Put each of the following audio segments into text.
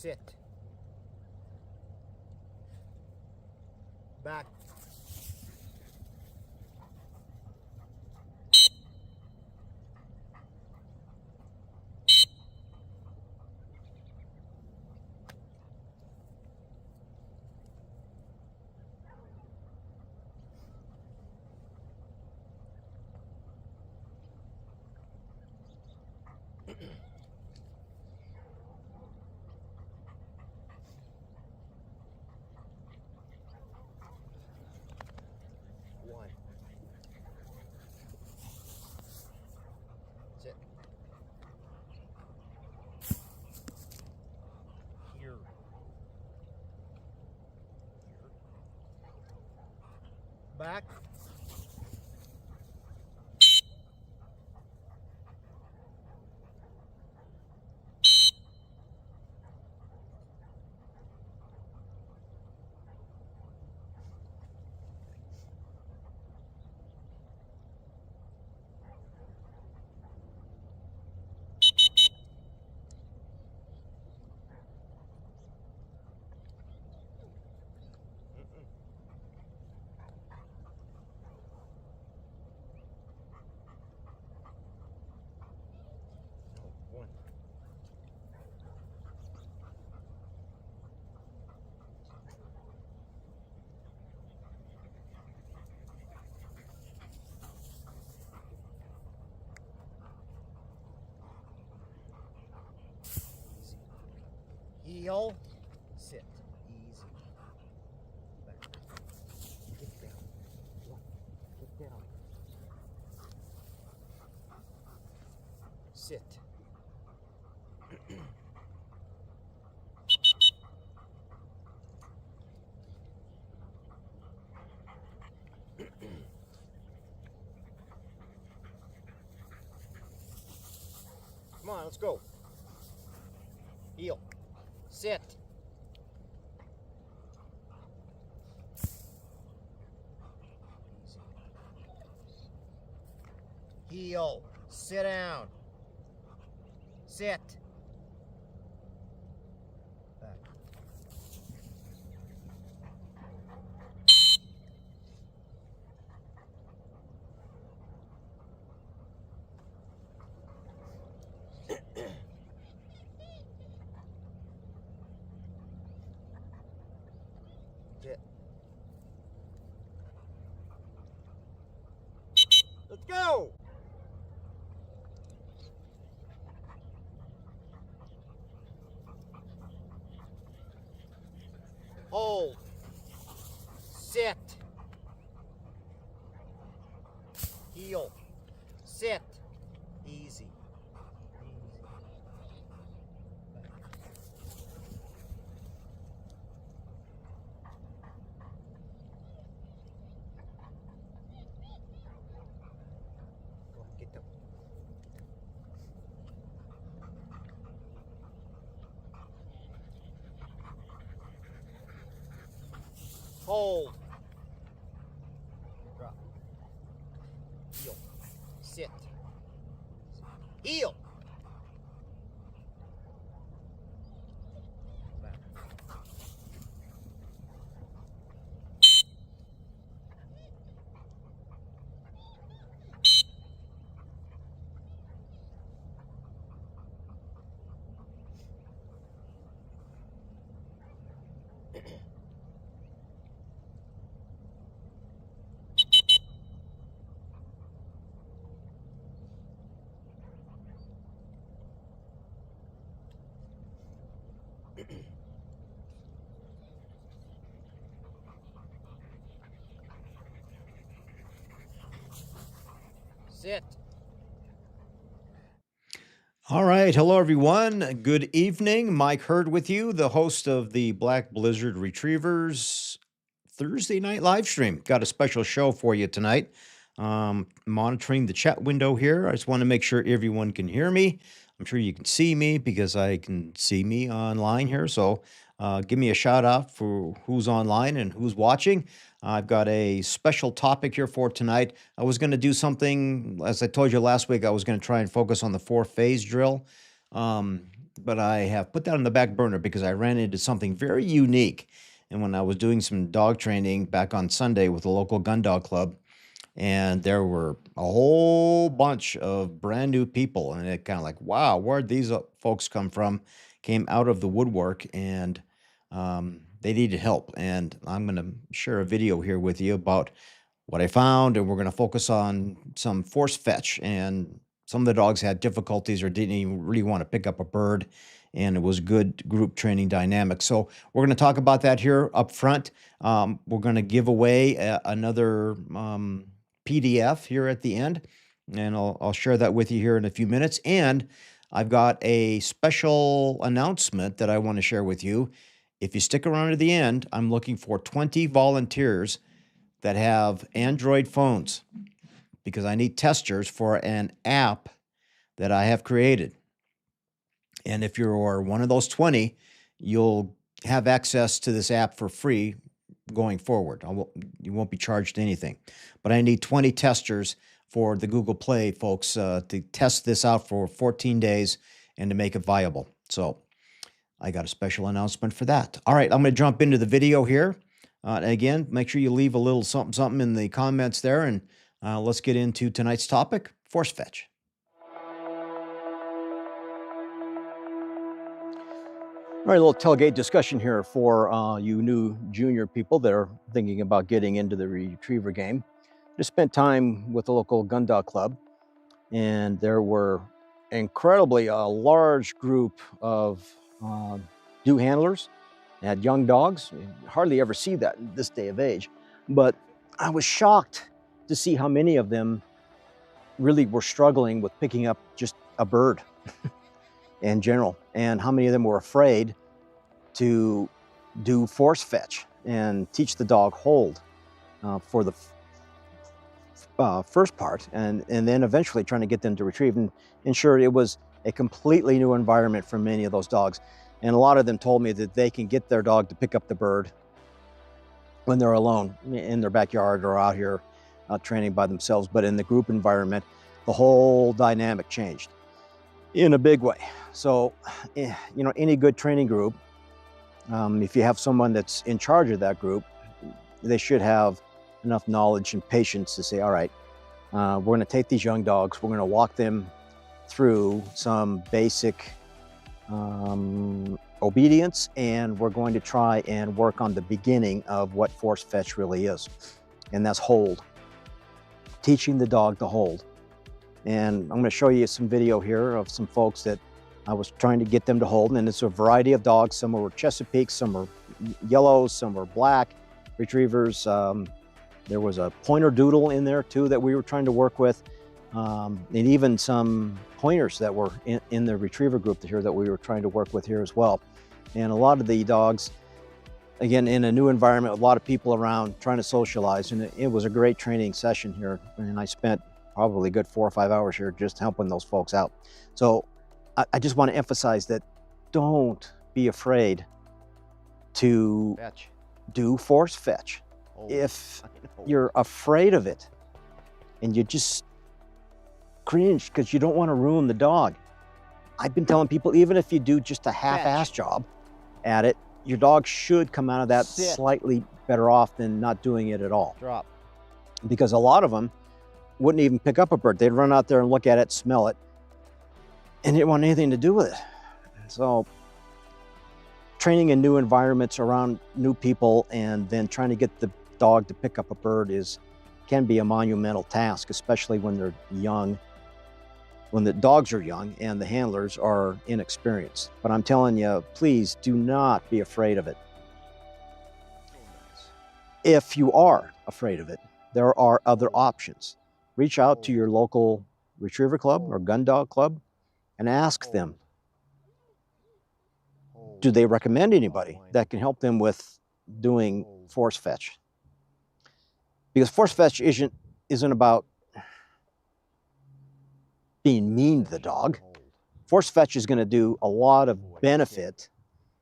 Sit. Back. One. Sit. Here. Back. No, one. Easy. Heel. Sit. Easy. Back. Get down. Look. Get down. Sit. Come on, let's go. Heel. Sit. Easy. Heel. Sit down. Sit. Back. Sit. Let's go. Hold. Sit. Heel. Sit. Easy. Easy. Back. Go on, get them. Hold. Drop. Heel. Sit. Heel. Back. Sit. All right. Hello, everyone. Good evening. Mike Hurd with you, the host of the Black Blizzard Retrievers Thursday night live stream. Got a special show for you tonight. Monitoring the chat window here. I just want to make sure everyone can hear me. I'm sure you can see me because I can see me online here. So give me a shout out for who's online and who's watching. I've got a special topic here for tonight. I was going to do something, as I told you last week, I was going to try and focus on the 4-phase drill. Um, but I have put that on the back burner because I ran into something very unique. And when I was doing some dog training back on Sunday with the local gun dog club, and there were a whole bunch of brand new people, and it kind of like, wow, where'd these folks come from? Came out of the woodwork, and they needed help. And I'm going to share a video here with you about what I found, and we're going to focus on some force fetch. And some of the dogs had difficulties or didn't even really want to pick up a bird, and it was good group training dynamic. So we're going to talk about that here up front. We're going to give away another PDF here at the end, and I'll share that with you here in a few minutes. And I've got a special announcement that I want to share with you. If you stick around to the end, I'm looking for 20 volunteers that have Android phones because I need testers for an app that I have created. And if you're one of those 20, you'll have access to this app for free going forward. You won't be charged anything. But I need 20 testers for the Google Play folks to test this out for 14 days and to make it viable. So I got a special announcement for that. All right, I'm going to jump into the video here. Again, make sure you leave a little something in the comments there, and let's get into tonight's topic, force fetch. All right, a little tailgate discussion here for you new junior people that are thinking about getting into the retriever game. Just spent time with the local gun dog club, and there were incredibly a large group of new handlers. They had young dogs. You hardly ever see that in this day of age, but I was shocked to see how many of them really were struggling with picking up just a bird in general, and how many of them were afraid to do force fetch and teach the dog hold for the first part, and then eventually trying to get them to retrieve. And ensure it was a completely new environment for many of those dogs. And a lot of them told me that they can get their dog to pick up the bird when they're alone in their backyard or out here training by themselves. But in the group environment, the whole dynamic changed in a big way. So, you know, any good training group, if you have someone that's in charge of that group, they should have enough knowledge and patience to say, all right, we're going to take these young dogs, we're going to walk them through some basic obedience, and we're going to try and work on the beginning of what force fetch really is, and that's hold. Teaching the dog to hold. And I'm going to show you some video here of some folks that I was trying to get them to hold, and it's a variety of dogs. Some were Chesapeakes, some were yellows, some were black retrievers. There was a pointer doodle in there too that we were trying to work with, and even some pointers that were in the retriever group here that we were trying to work with here as well. And a lot of the dogs, again, in a new environment with a lot of people around trying to socialize, and it was a great training session here. And I spent probably a good 4 or 5 hours here just helping those folks out. So I just want to emphasize that don't be afraid to do force fetch. If you're afraid of it and you just cringe because you don't want to ruin the dog, I've been telling people, even if you do just a half-ass job at it, your dog should come out of that slightly better off than not doing it at all. Drop. Because a lot of them wouldn't even pick up a bird. They'd run out there and look at it, smell it, and didn't want anything to do with it. So training in new environments around new people and then trying to get the dog to pick up a bird can be a monumental task, especially when they're young, when the dogs are young and the handlers are inexperienced. But I'm telling you, please do not be afraid of it. If you are afraid of it, there are other options. Reach out to your local retriever club or gun dog club and ask them, do they recommend anybody that can help them with doing force fetch? Because force fetch isn't about being mean to the dog. Force fetch is going to do a lot of benefit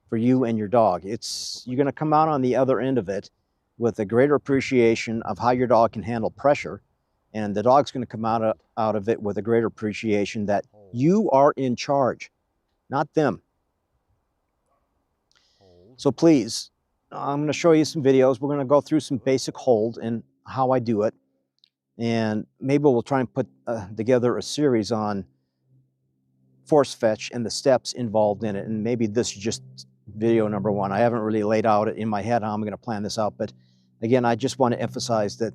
for you and your dog. You're going to come out on the other end of it with a greater appreciation of how your dog can handle pressure, and the dog's going to come out of it with a greater appreciation that you are in charge. not them. Hold. So please, I'm going to show you some videos. We're going to go through some basic hold and how I do it. And maybe we'll try and put together a series on force fetch and the steps involved in it. And maybe this is just video number one. I haven't really laid out in my head how I'm going to plan this out. But again, I just want to emphasize that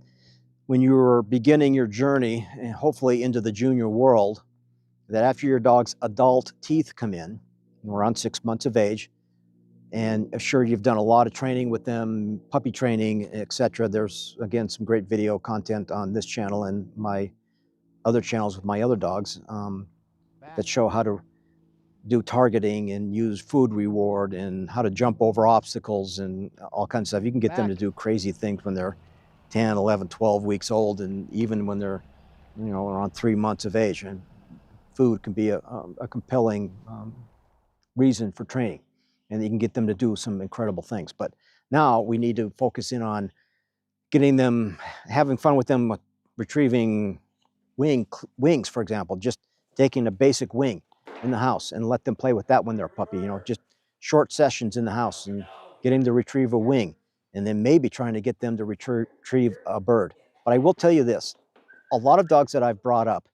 when you're beginning your journey, and hopefully into the junior world, that after your dog's adult teeth come in, around 6 months of age, and sure, you've done a lot of training with them, puppy training, etc. There's, again, some great video content on this channel and my other channels with my other dogs that show how to do targeting and use food reward and how to jump over obstacles and all kinds of stuff. You can get them to do crazy things when they're 10, 11, 12 weeks old, and even when they're, around 3 months of age. And food can be a compelling reason for training, and you can get them to do some incredible things. But now we need to focus in on getting them, having fun with them, retrieving wings, for example, just taking a basic wing in the house and let them play with that when they're a puppy, just short sessions in the house and getting them to retrieve a wing, and then maybe trying to get them to retrieve a bird. But I will tell you this, a lot of dogs that I've brought up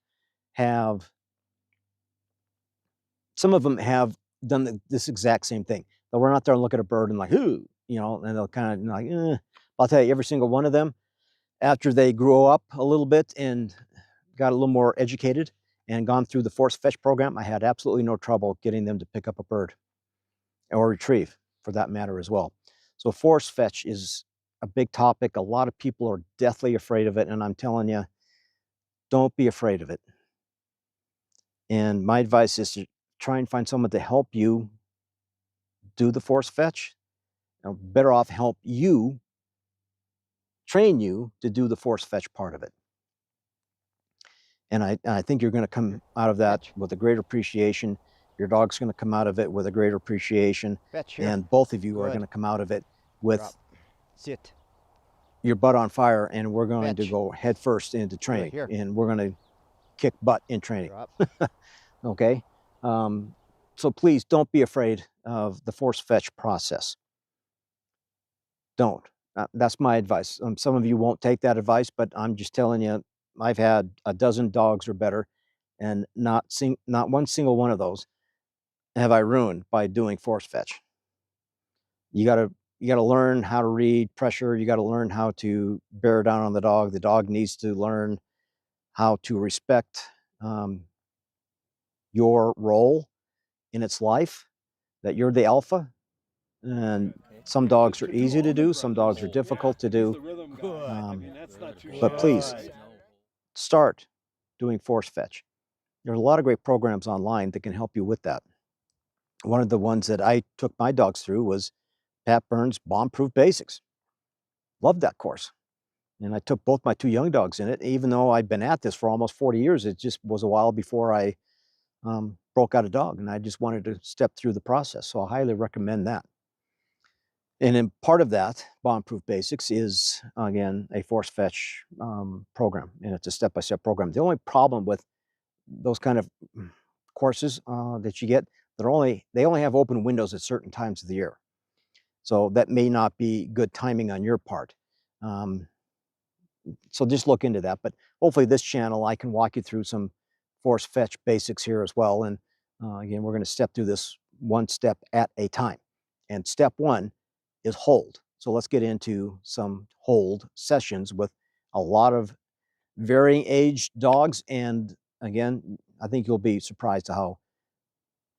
some of them have done this exact same thing. They'll run out there and look at a bird and like, ooh, and they'll kind of like, eh. I'll tell you, every single one of them, after they grew up a little bit and got a little more educated and gone through the force fetch program, I had absolutely no trouble getting them to pick up a bird or retrieve, for that matter, as well. So force fetch is a big topic. A lot of people are deathly afraid of it, and I'm telling you, don't be afraid of it. And my advice is to try and find someone to help you do the force fetch. Better off help you, train you to do the force fetch part of it. And I think you're going to come out of that with a great appreciation. Your dog's going to come out of it with a greater appreciation. And both of you are going to come out of it with Sit. your butt on fire, and we're going to go head first into training. And we're going to kick butt in training. Okay? So please don't be afraid of the force fetch process. Don't. That's my advice. Some of you won't take that advice, but I'm just telling you, I've had a dozen dogs or better, and not one single one of those have I ruined by doing force fetch. You gotta learn how to read pressure. You gotta learn how to bear down on the dog. The dog needs to learn how to respect your role in its life, that you're the alpha. And some dogs are easy to do, some dogs are difficult to do. But please start doing force fetch. There's a lot of great programs online that can help you with that. One of the ones that I took my dogs through was Pat Burns' Bomb-Proof Basics. Loved that course. And I took both my two young dogs in it. Even though I'd been at this for almost 40 years, it just was a while before I broke out a dog, and I just wanted to step through the process. So I highly recommend that. And then part of that, Bomb-Proof Basics, is, again, a force fetch program, and it's a step-by-step program. The only problem with those kind of courses that you get, they only have open windows at certain times of the year. So that may not be good timing on your part. So just look into that. But hopefully this channel, I can walk you through some force fetch basics here as well. And again, we're going to step through this one step at a time. And step one is hold. So let's get into some hold sessions with a lot of varying age dogs. And again, I think you'll be surprised at how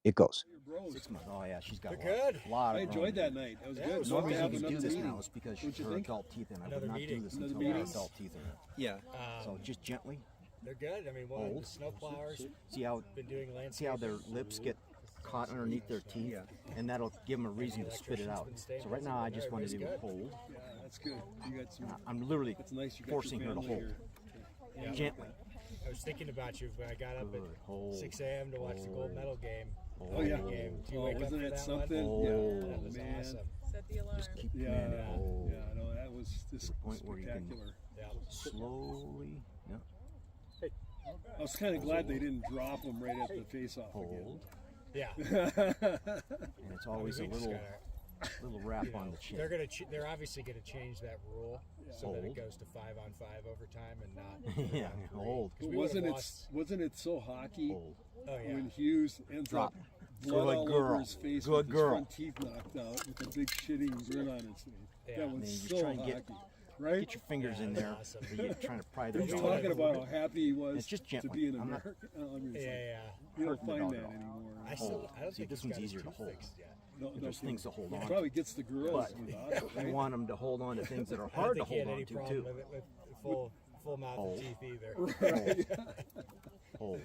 it goes. 6 months. Oh yeah, she's got a lot. I enjoyed that night. That was good. The only reason we do this now is because her adult teeth in. I would not do this until her adult teeth in. Yeah. So just gently. They're good. I mean, one of the snowflowers. See how Been doing see how their lips get caught underneath their teeth, and that'll give them a reason to spit it out. So right now, I just want to do hold. Yeah, that's good. You got some. I'm literally That's nice. You got forcing her your to family hold here. gently. I was thinking about you when I got up Good. at Hold. 6 a.m. to watch the gold medal game. Oh yeah. Game. Do you Oh, wake up wasn't for it that something? one? Yeah. Oh, That was man. awesome. Set the alarm. Just keep Yeah. commanding. Hold. Yeah. No, that was just To the point where you can spectacular. Yeah. slowly. Yeah. I was kind of glad they didn't drop him right at the face-off again. Hold. Yeah. and it's always a We just little gotta- little rap you know, on the chin. they're obviously gonna change that rule so that Hold. it goes to 5-on-5 overtime and not Yeah, 3-on-3. hold. 'Cause we would've wasn't lost- it so hockey Hold. Oh yeah. when Hughes ends Drop. up blood Good all girl. over his face Good with his girl. front teeth knocked out with a big shitting grin on his face? Yeah. That Man, was you so try and hockey, get- right? Get your fingers Yeah, in that's there. awesome. You're trying to pry their He's Don't jaw. talking about how happy he was It's just to gently. be an I'm not- American. I mean, it's Yeah, like, yeah. you don't hurting the find dog that at all. anymore. I don't See, think this he's one's got easier his to tooth hold. fixed yet. No, There's things to hold it on. probably gets the girls But with us, you right? want them to hold on to things that are I don't hard to think he had hold any on to problem too. with it with full mouth Hold. of teeth either. Hold.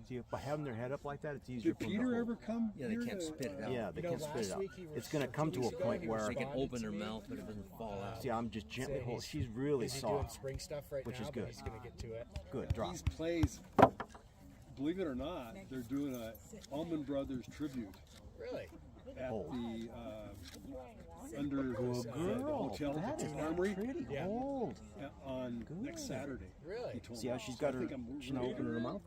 See, by having their head up like that, it's easier Did for them to Peter hold. ever come? Yeah, they here can't to, spit it out. Yeah, they You know, can't spit it last out. week he was- It's going to come to a 2 weeks ago, point he where, They can responded open to their me. mouth, but it doesn't fall out. see, I'm just gently Saying holding. he's She's really busy doing soft. spring stuff right which now, is good. but he's gonna get to it. Good, drop. These plays, believe it or not, they're doing a Allman Brothers tribute Really? at Hold. the under the hotel, That the is Armory, pretty. Yeah. Hold. on next Saturday. Really? He told See me. how she's So I got her, think I'm she's not opening her mouth?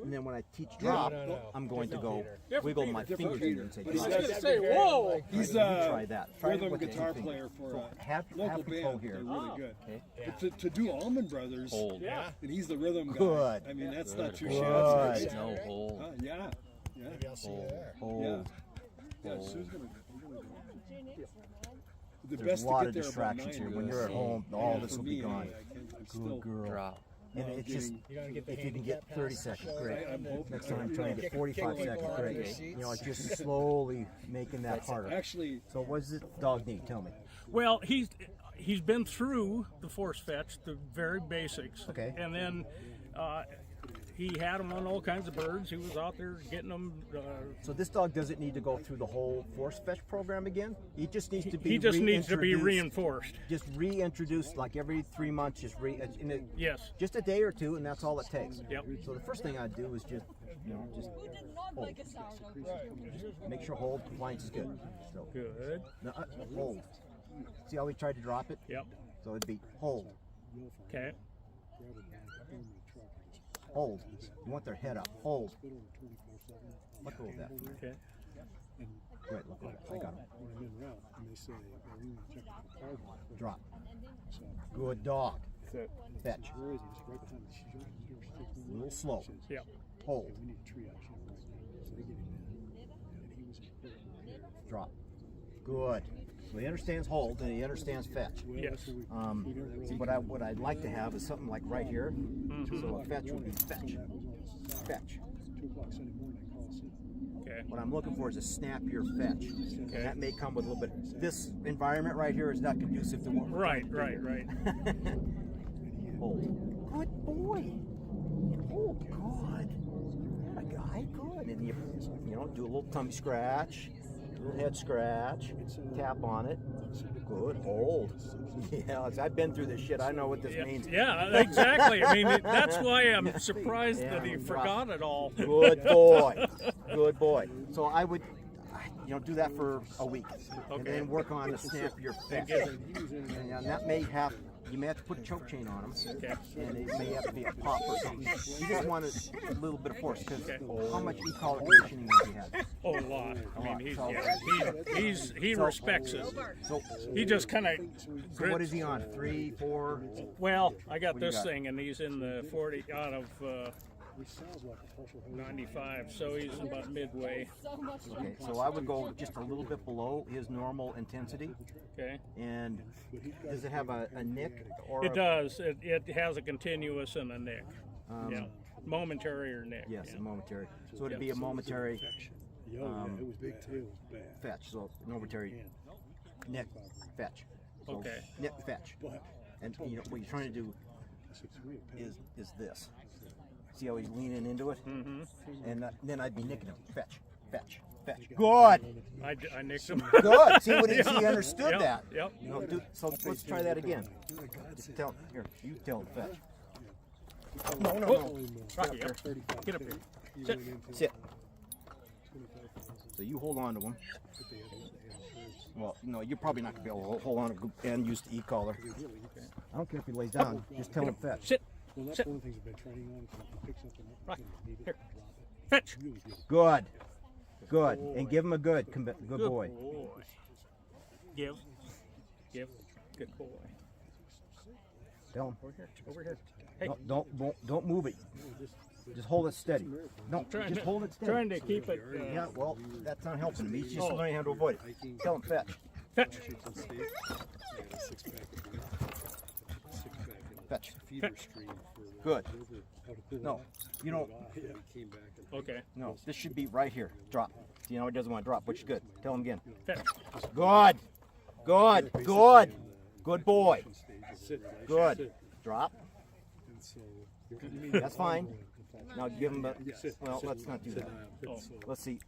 And then when I teach Yeah, drop, no. I'm going to go Different wiggle my Different fingers in Peter. and say But he's drop. got- That'd be very unlike- He's You a try that. Try it rhythm with the guitar two player fingers. for So a half local control band. here. They're really good. Okay. Yeah. But to do Allman Brothers, Hold. Yeah. and he's the rhythm guy. Good. I mean, that's not too Good. shabby. Good. No hole. Yeah. Yeah. Maybe I'll see you there. Hold. Yeah. Yeah, Hold. Sue's gonna the There's best a lot to of get there about distractions 9 here. When or you're at 10. home, Yeah, all this for will me be gone. anyway, I'm still Good girl. Drop. And it's just, getting- You don't get the if you can handicap get 30 pass seconds, show great. I'm hoping- Next time, you try and know, get kick 45 people seconds, out of their great. seats. You know, it's just slowly making that harder. Actually, So what does this dog need? Tell me. Well, he's been through the force fetch, the very basics. Okay. And then he had them on all kinds of birds. He was out there getting them. So this dog doesn't need to go through the whole force fetch program again. He just needs to be. He just needs to be reintroduced. reinforced. Just reintroduced like every 3 months. Just in it, Yes. just a day or two, and that's all it takes. Yep. So the first thing I'd do is just, just Who did not hold. like a sourdough? Make sure hold compliance is good. So Good. no, hold. See how we tried to drop it? Yep. So it'd be hold, Okay. hold. You want their head up. Hold. Let go of that. Okay. Great. Look at it. I got him. Drop. Good dog. Fetch. A little slow. Yep. Hold. Drop. Good. So he understands hold and he understands fetch. Yes. See, what I'd like to have is something like right here. So a fetch would be fetch. Fetch. Okay. What I'm looking for is a snappier fetch. And that may come with a little bit. This environment right here is not conducive to what we're Right. Right. Hold. Good boy. Oh, good. A guy, good. And you do a little tummy scratch, a little head scratch, tap on it. Good. Hold. Yeah, I've been through this shit. I know what this means. Yeah. Exactly. I mean, that's why I'm surprised that he Yeah, forgot it all. Good boy. Good boy. So I would, do that for a week, and then work on the snappier fetch. And that you may have to put a choke chain on him, Okay. and it may have to be a pop or something. You just want a little bit of force, because how much e-collar conditioning has he had? Oh, a lot. I mean, So- he respects it. So, He just kind of. so what is he on? 3, 4? Well, I got What do you this got? thing, and he's in the 40 out of 95, so he's about midway. So much fun. Okay, so I would go just a little bit below his normal intensity. Okay. And does it have a nick? Or It does. It has a continuous and a nick. Yeah. Momentary or nick. Yes, yeah. a momentary. So it'd be a momentary it was big tails bad. fetch. So momentary nick fetch. So Okay. nick fetch. And what you're trying to do is this. See how he's leaning into it? Mm-hmm. And then I'd be nicking him. Fetch, fetch, fetch. Good. I nicked him. Good. See what he Yeah. understood Yep, that. yep. So let's try that again. Just tell here. You tell him fetch. No. Rocky, here. Get up here. Sit. Sit. So you hold on to him. Well, no, you're probably not gonna be able to hold on to and use the e-collar. I don't care if he lays down. Just tell him fetch. Sit. Well, that's Sit. one of the things I've been training on. If he picks up Rocky, here. Fetch. Good. Good. And give him a good boy. Give. Give. Good boy. Tell him. Over here. Hey. No, don't move it. Just hold it steady. No, just hold it steady. Trying to keep it. Yeah, well, that's not helping him. He's just learning how to avoid it. Tell him fetch. Fetch. Fetch. Fetch. Good. No, you don't. Okay. No, this should be right here. Drop. You know he doesn't want to drop, which is good. Tell him again. Fetch. Good. Good. Good. Good boy. Good. Drop. That's fine. Now give him a. Well, let's not do that. Let's see.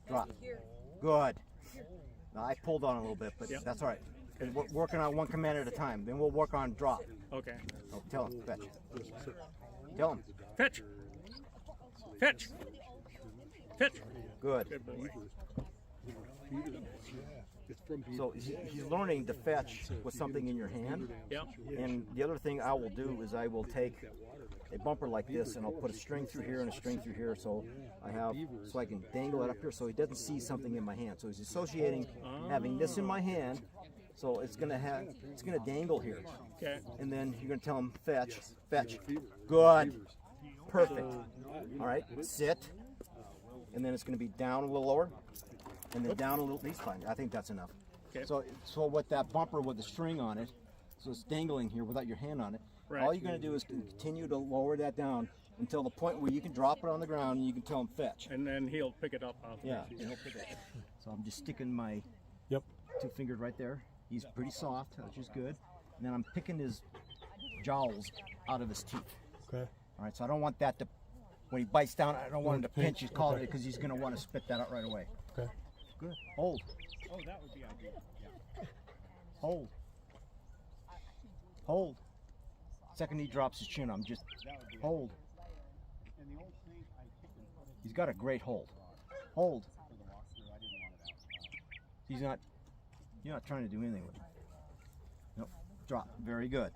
Drop. Good. Now I pulled on a little bit, but that's all right. We're working on one command at a time. Then we'll work on drop. Okay. Oh, tell him. Fetch. Tell him. Fetch. Fetch. Fetch. Good. Good boy. So he's learning to fetch with something in your hand. Yeah. And the other thing I will do is I will take a bumper like this and I'll put a string through here and a string through here so I can dangle it up here so he doesn't see something in my hand. So he's associating having this in my hand, so it's gonna dangle here. Okay. And then you're gonna tell him fetch, fetch. Good. Perfect. All right, sit. And then it's gonna be down a little lower. And then down a little, he's fine. I think that's enough. Okay. So with that bumper with the string on it, so it's dangling here without your hand on it, Right. all you're going to do is continue to lower that down until the point where you can drop it on the ground and you can tell him fetch. And then he'll pick it up. Yeah. And he'll pick it up. So I'm just sticking my two-fingered right there. He's pretty soft, which is good. And then I'm picking his jowls out of his teeth. Okay. All right, so I don't want that to, when he bites down, I don't want him to pinch his collar because he's going to want to spit that out right away. Okay. Good. Hold. Oh, that would be ideal. Yeah. Hold. Hold. Second he drops his chin, I'm just hold. He's got a great hold. Hold. You're not trying to do anything with it. Nope. Drop. Very good.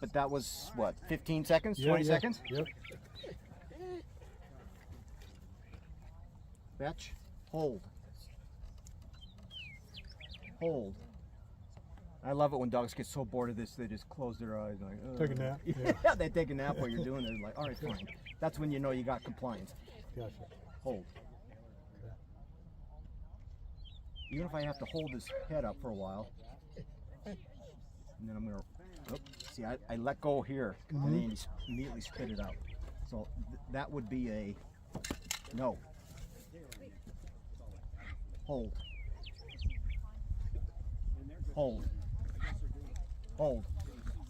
But that was what, 15 seconds? 20 seconds? Yep. Fetch. Hold. Hold. I love it when dogs get so bored of this they just close their eyes like, "Ugh." Take a nap. Yeah, they take a nap while you're doing it. They're like, all right, fine. That's when you know you got compliance. Gotcha. Hold. Even if I have to hold his head up for a while, and then I'm gonna. Oh, see, I let go here, and then he immediately spit it out. So that would be a no. Hold. Hold. Hold.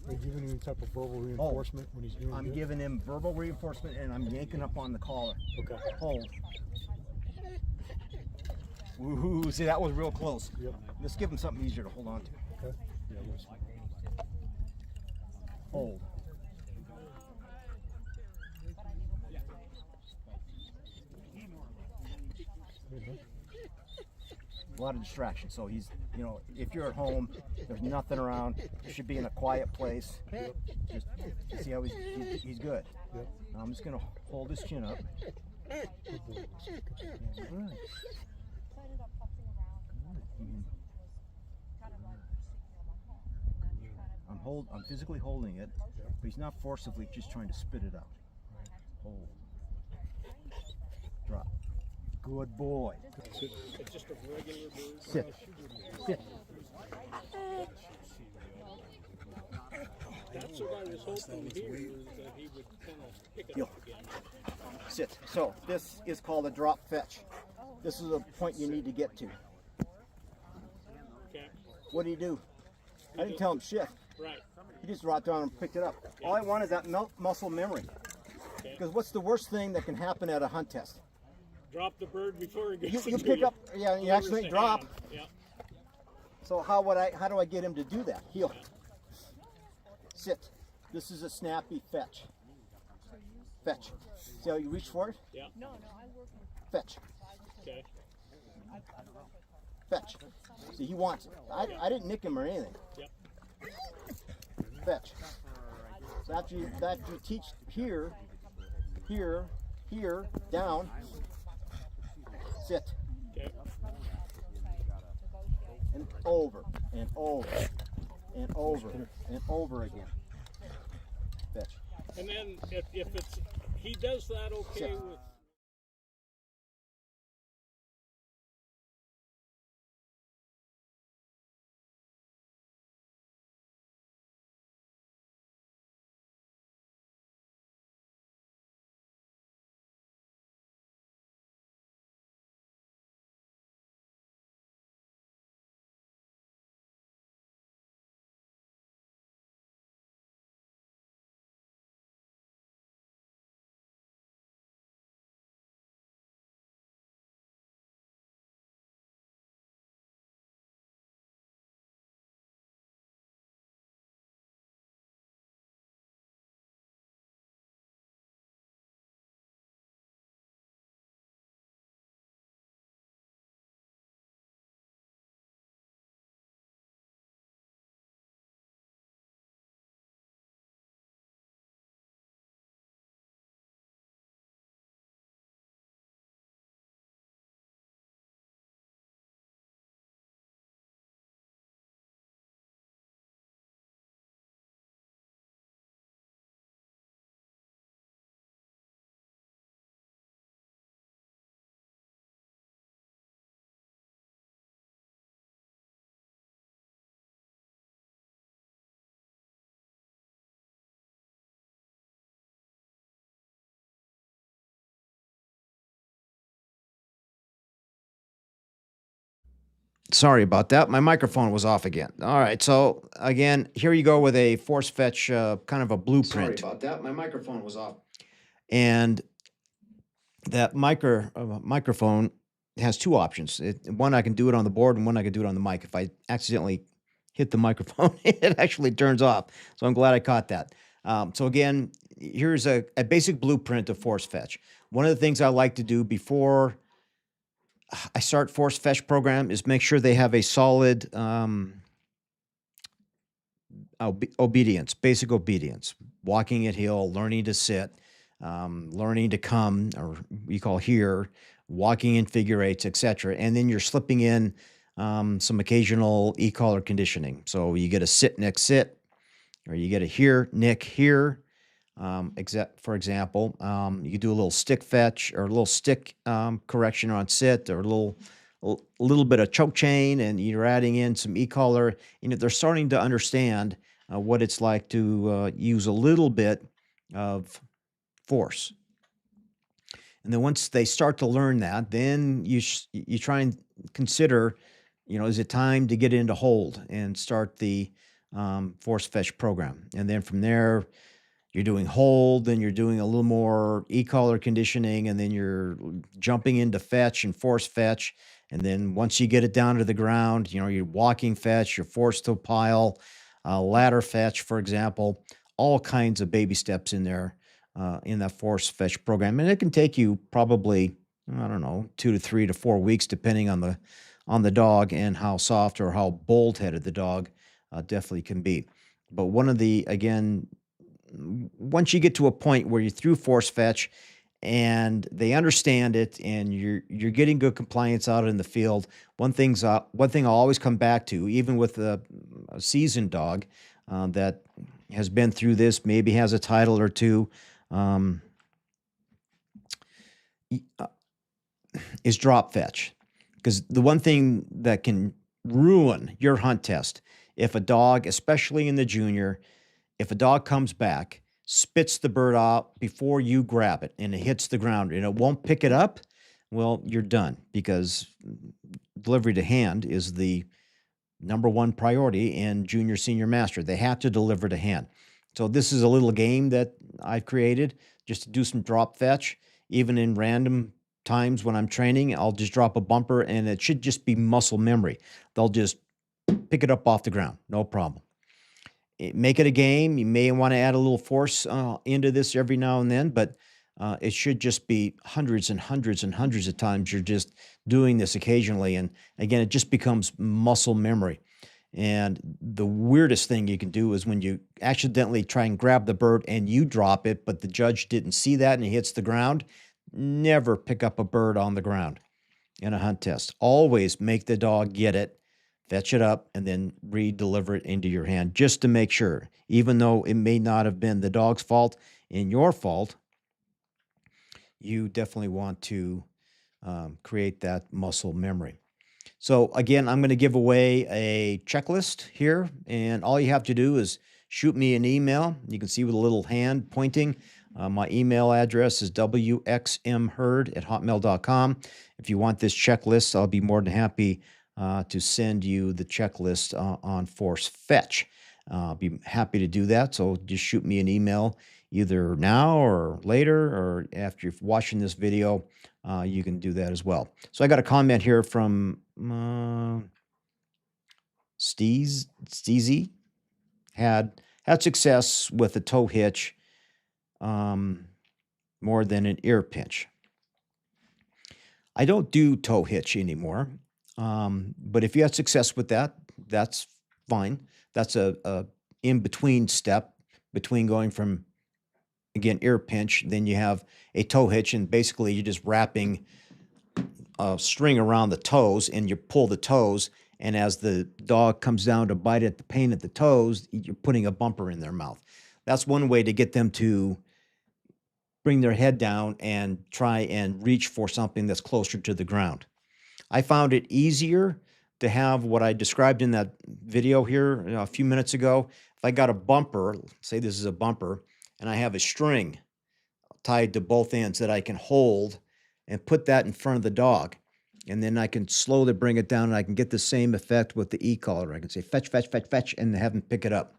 Are you giving him any type of verbal reinforcement when he's doing I'm good? giving him verbal reinforcement and I'm yanking up on the collar. Okay. Hold. Woohoo! See, that was real close. Yep. Let's give him something easier to hold on to. Okay. Yeah, yes. Hold. A lot of distraction. So he's, if you're at home, there's nothing around. You should be in a quiet place. Just see how he's good. Yep. Now I'm just gonna hold his chin up. Good. I'm physically holding it, but he's not forcibly just trying to spit it out. Hold. Drop. Good boy. It's just a regular bird. Sit. Sit. That's what I was hoping here, is that he would kind of pick it Yo. up again. Sit. So this is called a drop fetch. This is a point you need to get to. Okay. What do you do? I didn't tell him shift. Right. He just dropped down and picked it up. All I want is that muscle memory. Because what's the worst thing that can happen at a hunt test? Drop the bird before he gets You to pick you. up, yeah, you Lowers accidentally the drop. hand. Yeah. So how do I get him to do that? Heel. Sit. This is a snappy fetch. Fetch. See how you reach for it? Yeah. Fetch. Okay. Fetch. See, he wants it. I didn't nick him or anything. Yep. Fetch. So after you teach here, down, Sit. Okay. And over. And over. And over. And over again. Fetch. And then if it's he does that okay Sit. with. Sorry about that. My microphone was off again. All right. So again, here you go with a force fetch, kind of a blueprint. Sorry about that. My microphone was off. And that microphone has two options. One, I can do it on the board, and one, I can do it on the mic. If I accidentally hit the microphone, it actually turns off. So I'm glad I caught that. So again, here's a basic blueprint of force fetch. One of the things I like to do before I start force fetch program is make sure they have a solid obedience, basic obedience, walking at heel, learning to sit, learning to come, or we call here, walking in figure eights, etc. And then you're slipping in some occasional e-collar conditioning. So you get a sit, nick, sit, or you get a here, nick, here. For example, you could do a little stick fetch or a little stick correction on sit, or a little bit of choke chain, and you're adding in some e-collar. You know, they're starting to understand what it's like to use a little bit of force. And then once they start to learn that, then you try and consider, you know, is it time to get into hold and start the force fetch program? And then from there, you're doing hold, then you're doing a little more e-collar conditioning, and then you're jumping into fetch and force fetch. And then once you get it down to the ground, you know, you're walking fetch, you're forced to pile, ladder fetch, for example, all kinds of baby steps in there in that force fetch program. And it can take you probably, I don't know, 2 to 3 to 4 weeks, depending on the dog and how soft or how bold-headed the dog definitely can be. But one of the, again, once you get to a point where you're through force fetch and they understand it and you're getting good compliance out in the field, one thing I'll always come back to, even with a seasoned dog that has been through this, maybe has a title or two, is drop fetch. Because the one thing that can ruin your hunt test, if a dog, especially in the junior, if a dog comes back, spits the bird out before you grab it, and it hits the ground and it won't pick it up, well, you're done, because delivery to hand is the number one priority in junior senior master. They have to deliver to hand. So this is a little game that I've created just to do some drop fetch. Even in random times when I'm training, I'll just drop a bumper and it should just be muscle memory. They'll just pick it up off the ground, no problem. Make it a game. You may want to add a little force into this every now and then, but it should just be hundreds and hundreds and hundreds of times you're just doing this occasionally. And again, it just becomes muscle memory. And the weirdest thing you can do is when you accidentally try and grab the bird and you drop it, but the judge didn't see that and it hits the ground. Never pick up a bird on the ground. in a hunt test. Always make the dog get it, fetch it up, and then re-deliver it into your hand just to make sure. Even though it may not have been the dog's fault and your fault, you definitely want to create that muscle memory. So again, I'm going to give away a checklist here, and all you have to do is shoot me an email. You can see with a little hand pointing. My email address is wxmherd@hotmail.com. If you want this checklist, I'll be more than happy to send you the checklist on Force Fetch. I'll be happy to do that. So just shoot me an email either now or later, or after you're watching this video, you can do that as well. So I got a comment here from Steezy. Had success with a toe hitch more than an ear pinch. I don't do toe hitch anymore, but if you had success with that, that's fine. That's a in-between step between going from, again, ear pinch, then you have a toe hitch, and basically you're just wrapping a string around the toes, and you pull the toes, and as the dog comes down to bite at the pain at the toes, you're putting a bumper in their mouth. That's one way to get them to bring their head down and try and reach for something that's closer to the ground. I found it easier to have what I described in that video here a few minutes ago. If I got a bumper, say this is a bumper, and I have a string tied to both ends that I can hold and put that in front of the dog, and then I can slowly bring it down, and I can get the same effect with the e-collar. I can say fetch, fetch, fetch, fetch, and have them pick it up.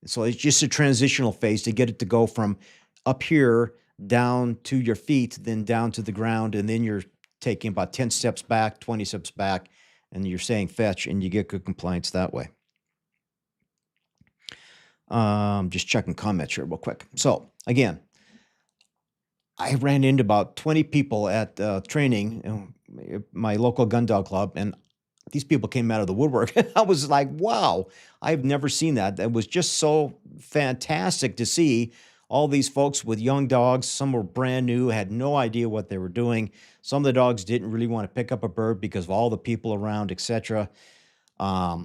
So it's just a transitional phase to get it to go from up here down to your feet, then down to the ground, and then you're taking about 10 steps back, 20 steps back, and you're saying fetch, and you get good compliance that way. Just checking comments here real quick. So again, I ran into about 20 people at training, my local gun dog club, and these people came out of the woodwork. I was like, wow, I've never seen that. It was just so fantastic to see all these folks with young dogs. Some were brand new, had no idea what they were doing. Some of the dogs didn't really want to pick up a bird because of all the people around, etc. I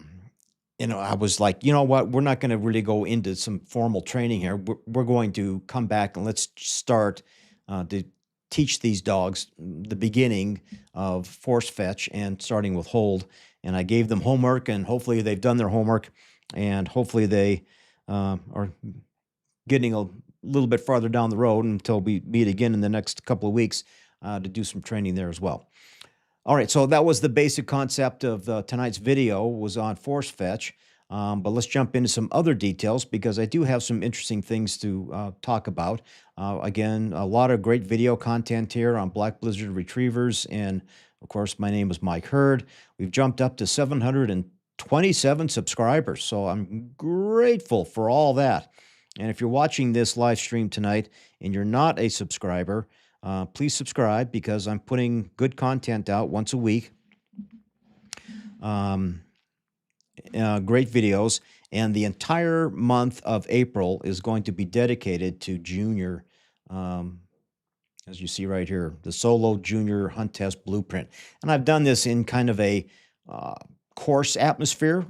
was like, you know what? We're not going to really go into some formal training here. We're going to come back and let's start to teach these dogs the beginning of force fetch and starting with hold. And I gave them homework, and hopefully they've done their homework, and hopefully they are getting a little bit farther down the road until we meet again in the next couple of weeks to do some training there as well. All right, so that was the basic concept of tonight's video, was on force fetch. But let's jump into some other details, because I do have some interesting things to talk about. Again, a lot of great video content here on Black Blizzard Retrievers. And of course, my name is Mike Herd. We've jumped up to 727 subscribers. So I'm grateful for all that. And if you're watching this live stream tonight and you're not a subscriber, please subscribe, because I'm putting good content out once a week. Great videos, and the entire month of April is going to be dedicated to junior, as you see right here, the Solo Junior Hunt Test Blueprint. And I've done this in kind of a course atmosphere.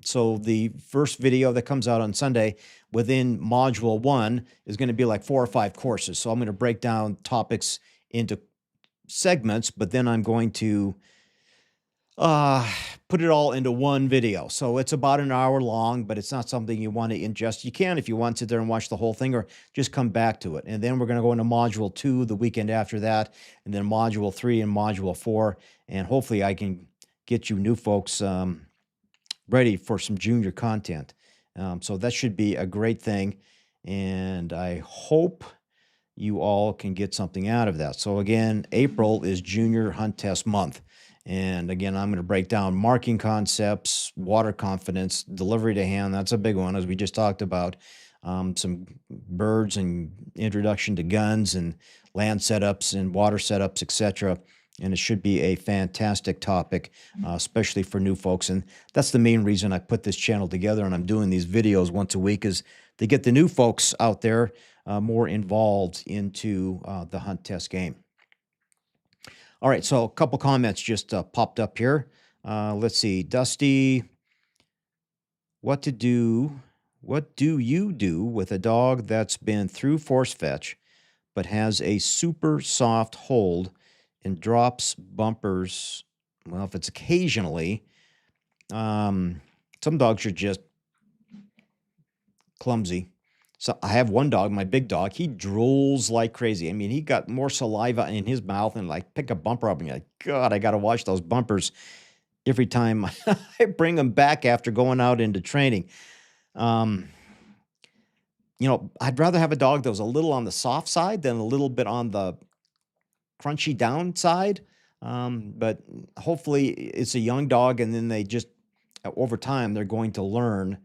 So the first video that comes out on Sunday within Module 1 is going to be like 4 or 5 courses. So I'm going to break down topics into segments, but then I'm going to put it all into one video. So it's about an hour long, but it's not something you want to ingest. You can, if you want, sit there and watch the whole thing, or just come back to it. And then we're going to go into Module 2 the weekend after that, and then Module 3 and Module 4. And hopefully I can get you new folks ready for some junior content. So that should be a great thing. And I hope you all can get something out of that. So again, April is Junior Hunt Test Month. And again, I'm going to break down marking concepts, water confidence, delivery to hand. That's a big one, as we just talked about. Some birds and introduction to guns and land setups and water setups, etc. And it should be a fantastic topic, especially for new folks. And that's the main reason I put this channel together, and I'm doing these videos once a week, is to get the new folks out there more involved into the hunt test game. All right, so a couple comments just popped up here. Let's see, Dusty, what do you do with a dog that's been through force fetch but has a super soft hold and drops bumpers? Well, if it's occasionally, some dogs are just clumsy. So I have one dog, my big dog, he drools like crazy. I mean, he got more saliva in his mouth and like pick a bumper up and you're like, God, I got to watch those bumpers every time I bring them back after going out into training. I'd rather have a dog that was a little on the soft side than a little bit on the crunchy down side. But hopefully it's a young dog and then they just, over time, they're going to learn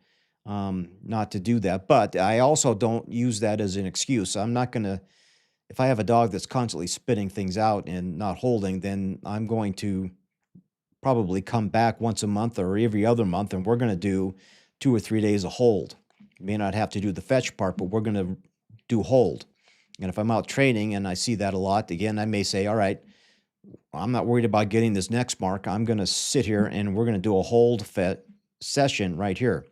not to do that. But I also don't use that as an excuse. I'm not going to, if I have a dog that's constantly spitting things out and not holding, then I'm going to probably come back once a month or every other month, and we're going to do 2 or 3 days of hold. May not have to do the fetch part, but we're going to do hold. And if I'm out training and I see that a lot, again, I may say, all right, I'm not worried about getting this next mark. I'm going to sit here and we're going to do a hold session right here.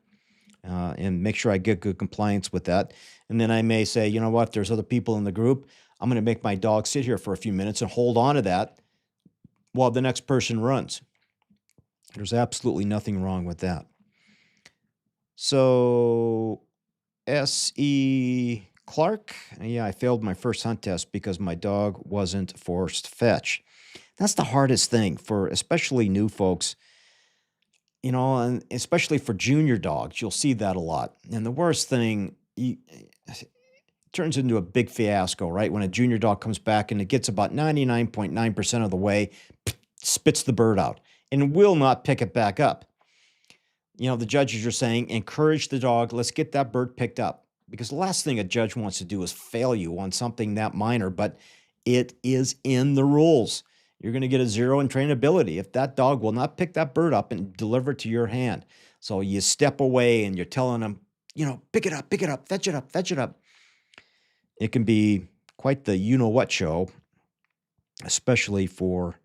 And make sure I get good compliance with that. And then I may say, you know what, there's other people in the group. I'm going to make my dog sit here for a few minutes and hold on to that while the next person runs. There's absolutely nothing wrong with that. So, S.E. Clark, yeah, I failed my first hunt test because my dog wasn't forced fetch. That's the hardest thing for especially new folks. And especially for junior dogs, you'll see that a lot. And the worst thing, it turns into a big fiasco, right? When a junior dog comes back and it gets about 99.9% of the way, spits the bird out and will not pick it back up. The judges are saying, encourage the dog, let's get that bird picked up. Because the last thing a judge wants to do is fail you on something that minor, but it is in the rules. You're going to get a 0 in trainability if that dog will not pick that bird up and deliver it to your hand. So you step away and you're telling them, pick it up, fetch it up, fetch it up. It can be quite the you-know-what show, especially for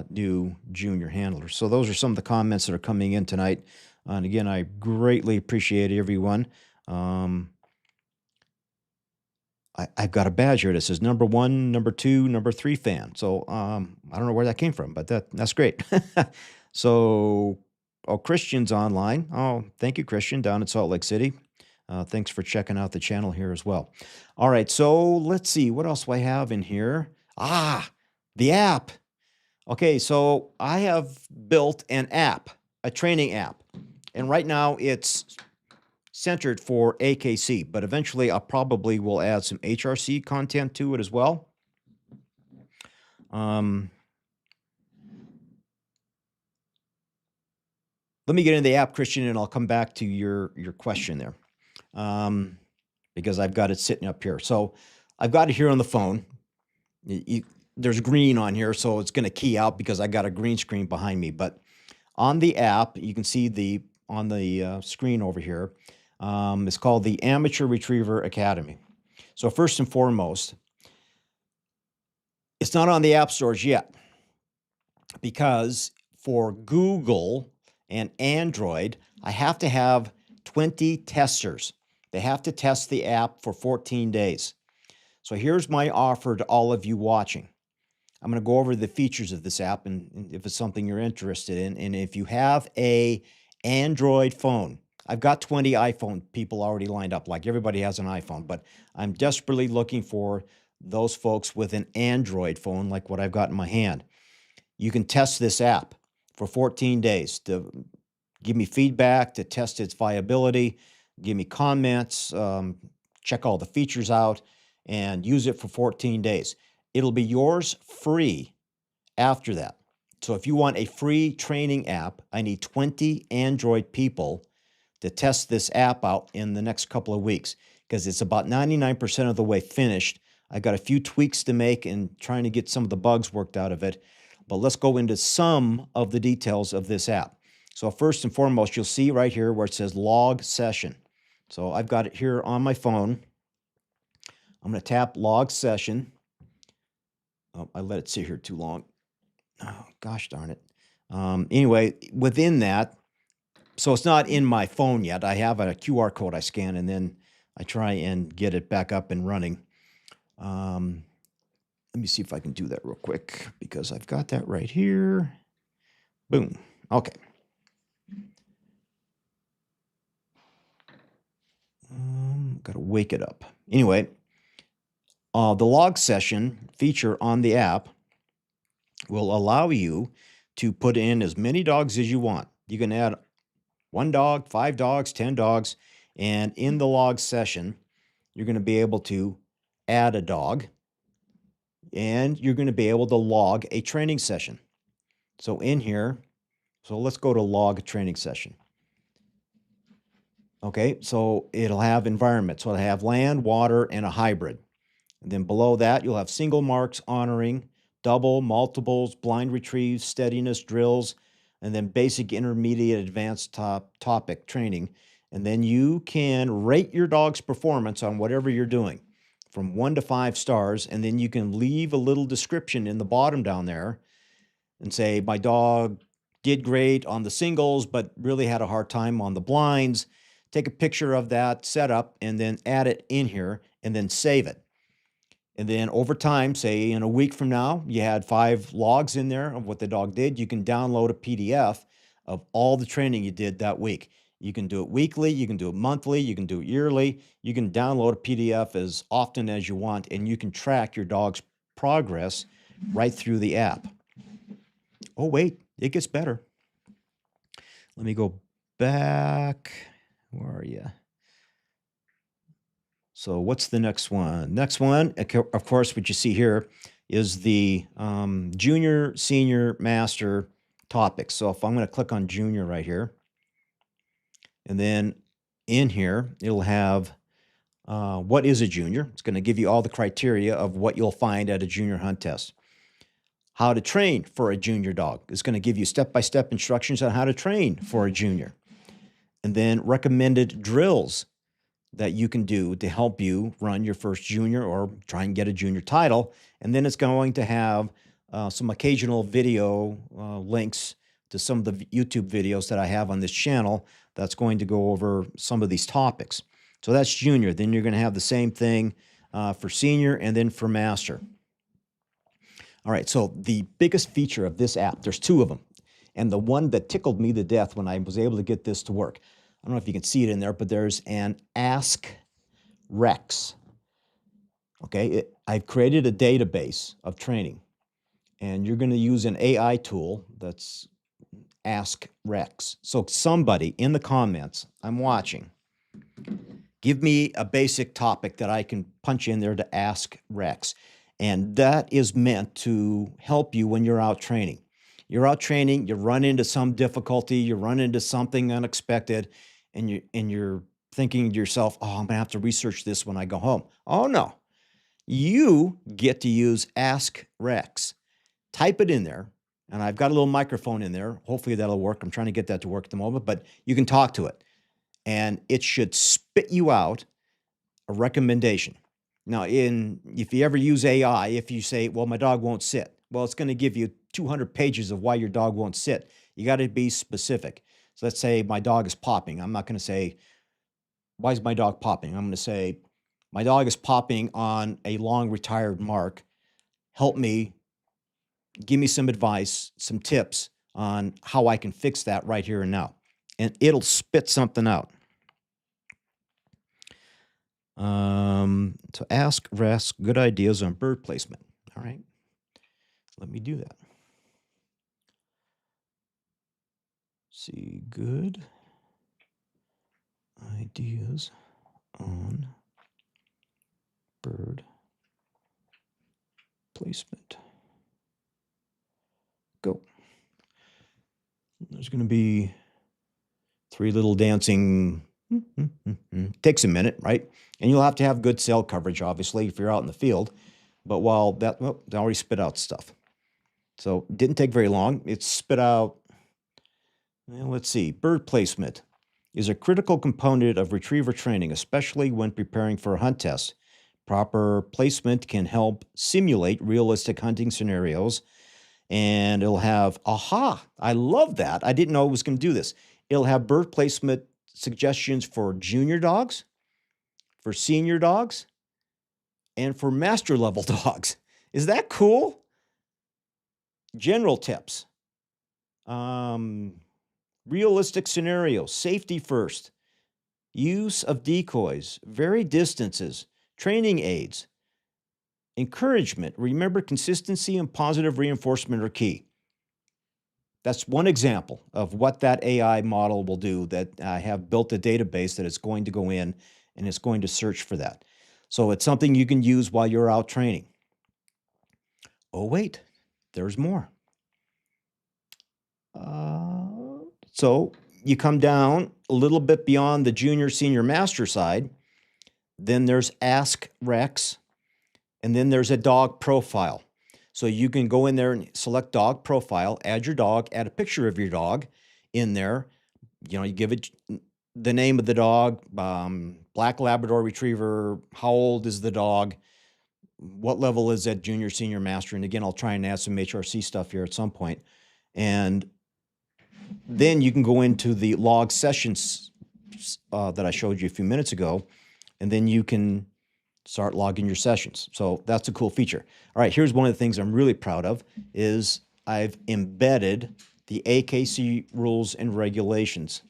new junior handlers. So those are some of the comments that are coming in tonight. And again, I greatly appreciate everyone. I've got a badge here that says number 1, number 2, number 3 fan. So I don't know where that came from, but that's great. So, Christian's online. Oh, thank you, Christian, down in Salt Lake City. Thanks for checking out the channel here as well. All right, so let's see. What else do I have in here? The app. Okay, so I have built an app, a training app. And right now it's centered for AKC, but eventually I probably will add some HRC content to it as well. Let me get into the app, Christian, and I'll come back to your question there, because I've got it sitting up here. So I've got it here on the phone. There's green on here, so it's going to key out because I got a green screen behind me. But on the app, you can see on the screen over here, it's called the Amateur Retriever Academy. So first and foremost, it's not on the app stores yet because for Google and Android, I have to have 20 testers. They have to test the app for 14 days. So here's my offer to all of you watching. I'm going to go over the features of this app and if it's something you're interested in. And if you have a Android phone, I've got 20 iPhone people already lined up, like everybody has an iPhone, but I'm desperately looking for those folks with an Android phone like what I've got in my hand. You can test this app for 14 days to give me feedback, to test its viability, give me comments, check all the features out, and use it for 14 days. It'll be yours free after that. So if you want a free training app, I need 20 Android people to test this app out in the next couple of weeks because it's about 99% of the way finished. I got a few tweaks to make and trying to get some of the bugs worked out of it. But let's go into some of the details of this app. So first and foremost, you'll see right here where it says log session. So I've got it here on my phone. I'm going to tap log session. Oh, I let it sit here too long. Oh, gosh darn it. Anyway, within that, so it's not in my phone yet. I have a QR code I scan and then I try and get it back up and running. Let me see if I can do that real quick because I've got that right here. Boom. Okay. Got to wake it up. Anyway, the log session feature on the app will allow you to put in as many dogs as you want. You can add 1 dog, 5 dogs, 10 dogs, and in the log session, you're going to be able to add a dog and you're going to be able to log a training session. So in here, so let's go to log a training session. Okay, so it'll have environment. So it'll have land, water, and a hybrid. And then below that, you'll have single marks, honoring, double, multiples, blind retrieves, steadiness, drills, and then basic, intermediate, advanced topic training. And then you can rate your dog's performance on whatever you're doing from 1 to 5 stars. And then you can leave a little description in the bottom down there and say, my dog did great on the singles, but really had a hard time on the blinds. Take a picture of that setup and then add it in here and then save it. And then over time, say in a week from now, you had 5 logs in there of what the dog did. You can download a PDF of all the training you did that week. You can do it weekly, you can do it monthly, you can do it yearly. You can download a PDF as often as you want, and you can track your dog's progress right through the app. Oh, wait, it gets better. Let me go back. Where are you? So what's the next one? Next one, of course, what you see here is the junior, senior, master topics. So if I'm going to click on junior right here, and then in here, it'll have what is a junior. It's going to give you all the criteria of what you'll find at a junior hunt test. How to train for a junior dog. It's going to give you step-by-step instructions on how to train for a junior. And then recommended drills that you can do to help you run your first junior or try and get a junior title. And then it's going to have some occasional video links to some of the YouTube videos that I have on this channel that's going to go over some of these topics. So that's junior. Then you're going to have the same thing for senior and then for master. All right, so the biggest feature of this app, there's 2 of them. And the one that tickled me to death when I was able to get this to work, I don't know if you can see it in there, but there's an Ask Rex. Okay, I've created a database of training, and you're going to use an AI tool that's Ask Rex. So somebody in the comments, I'm watching, give me a basic topic that I can punch in there to Ask Rex. And that is meant to help you when you're out training. You're out training, you run into some difficulty, you run into something unexpected, and you're thinking to yourself, oh, I'm going to have to research this when I go home. Oh, no. You get to use Ask Rex. Type it in there, and I've got a little microphone in there. Hopefully that'll work. I'm trying to get that to work at the moment, but you can talk to it, and it should spit you out a recommendation. Now, if you ever use AI, if you say, well, my dog won't sit, well, it's going to give you 200 pages of why your dog won't sit. You got to be specific. So let's say my dog is popping. I'm not going to say, why is my dog popping? I'm going to say, my dog is popping on a long retired mark. Help me, give me some advice, some tips on how I can fix that right here and now. And it'll spit something out. So Ask Rex good ideas on bird placement. All right, let me do that. See, good ideas on bird placement. Go. There's going to be 3 little dancing. Takes a minute, right? And you'll have to have good cell coverage, obviously, if you're out in the field. But while that, well, they already spit out stuff. So it didn't take very long. It spit out, well, let's see, bird placement is a critical component of retriever training, especially when preparing for a hunt test. Proper placement can help simulate realistic hunting scenarios and it'll have, aha, I love that. I didn't know it was going to do this. It'll have birth placement suggestions for junior dogs, for senior dogs, and for master level dogs. Is that cool? General tips, realistic scenarios, safety first, use of decoys, varied distances, training aids, encouragement. Remember, consistency and positive reinforcement are key. That's one example of what that AI model will do, that I have built a database that it's going to go in and it's going to search for that. So it's something you can use while you're out training. Oh, wait, there's more. So you come down a little bit beyond the junior, senior, master side. Then there's Ask Rex, and then there's a dog profile. So you can go in there and select dog profile, add your dog, add a picture of your dog in there. You know, you give it the name of the dog, Black Labrador Retriever, how old is the dog, what level is that junior, senior, master? And again, I'll try and add some HRC stuff here at some point. And then you can go into the log sessions that I showed you a few minutes ago, and then you can start logging your sessions. So that's a cool feature. All right, here's one of the things I'm really proud of is I've embedded the AKC rules and regulations.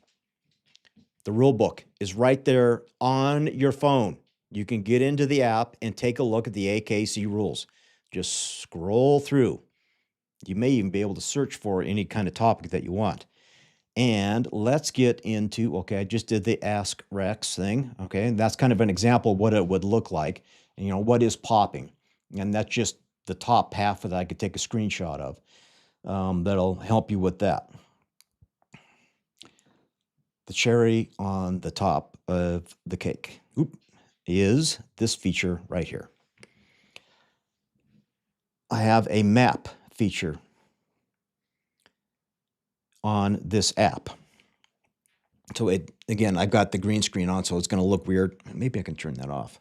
The rule book is right there on your phone. You can get into the app and take a look at the AKC rules. Just scroll through. You may even be able to search for any kind of topic that you want. And let's get into, okay, I just did the Ask Rex thing, okay, and that's kind of an example of what it would look like. And, you know, what is popping? And that's just the top half that I could take a screenshot of. That'll help you with that. The cherry on the top of the cake is this feature right here. I have a map feature on this app. So it, again, I've got the green screen on, so it's going to look weird. Maybe I can turn that off.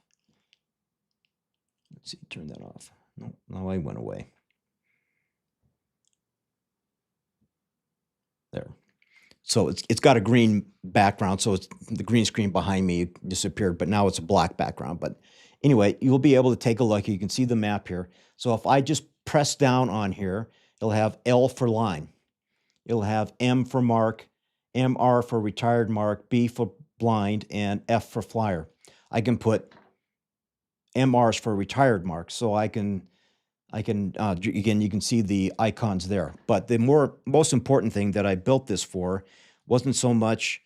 Let's see, turn that off. No, I went away. There. So it's got a green background, so it's the green screen behind me disappeared, but now it's a black background. But anyway, you'll be able to take a look. You can see the map here. So if I just press down on here, it'll have L for line. It'll have M for mark, MR for retired mark, B for blind, and F for flyer. I can put MRs for retired mark, so I can again, you can see the icons there. But the most important thing that I built this for wasn't so much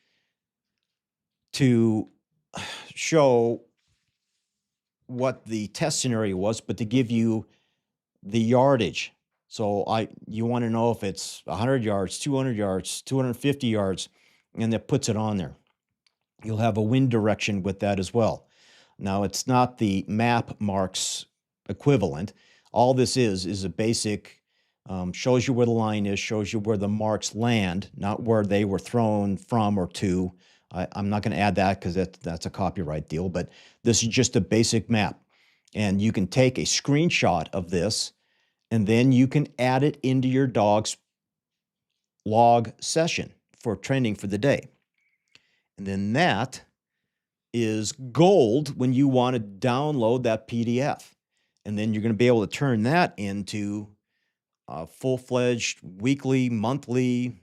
to show what the test scenario was, but to give you the yardage. So you want to know if it's 100 yards, 200 yards, 250 yards, and that puts it on there. You'll have a wind direction with that as well. Now, it's not the map marks equivalent. All this is a basic, shows you where the line is, shows you where the marks land, not where they were thrown from or to. I'm not going to add that because that's a copyright deal, but this is just a basic map. And you can take a screenshot of this, and then you can add it into your dog's log session for training for the day. And then that is gold when you want to download that PDF. And then you're going to be able to turn that into a full-fledged weekly, monthly,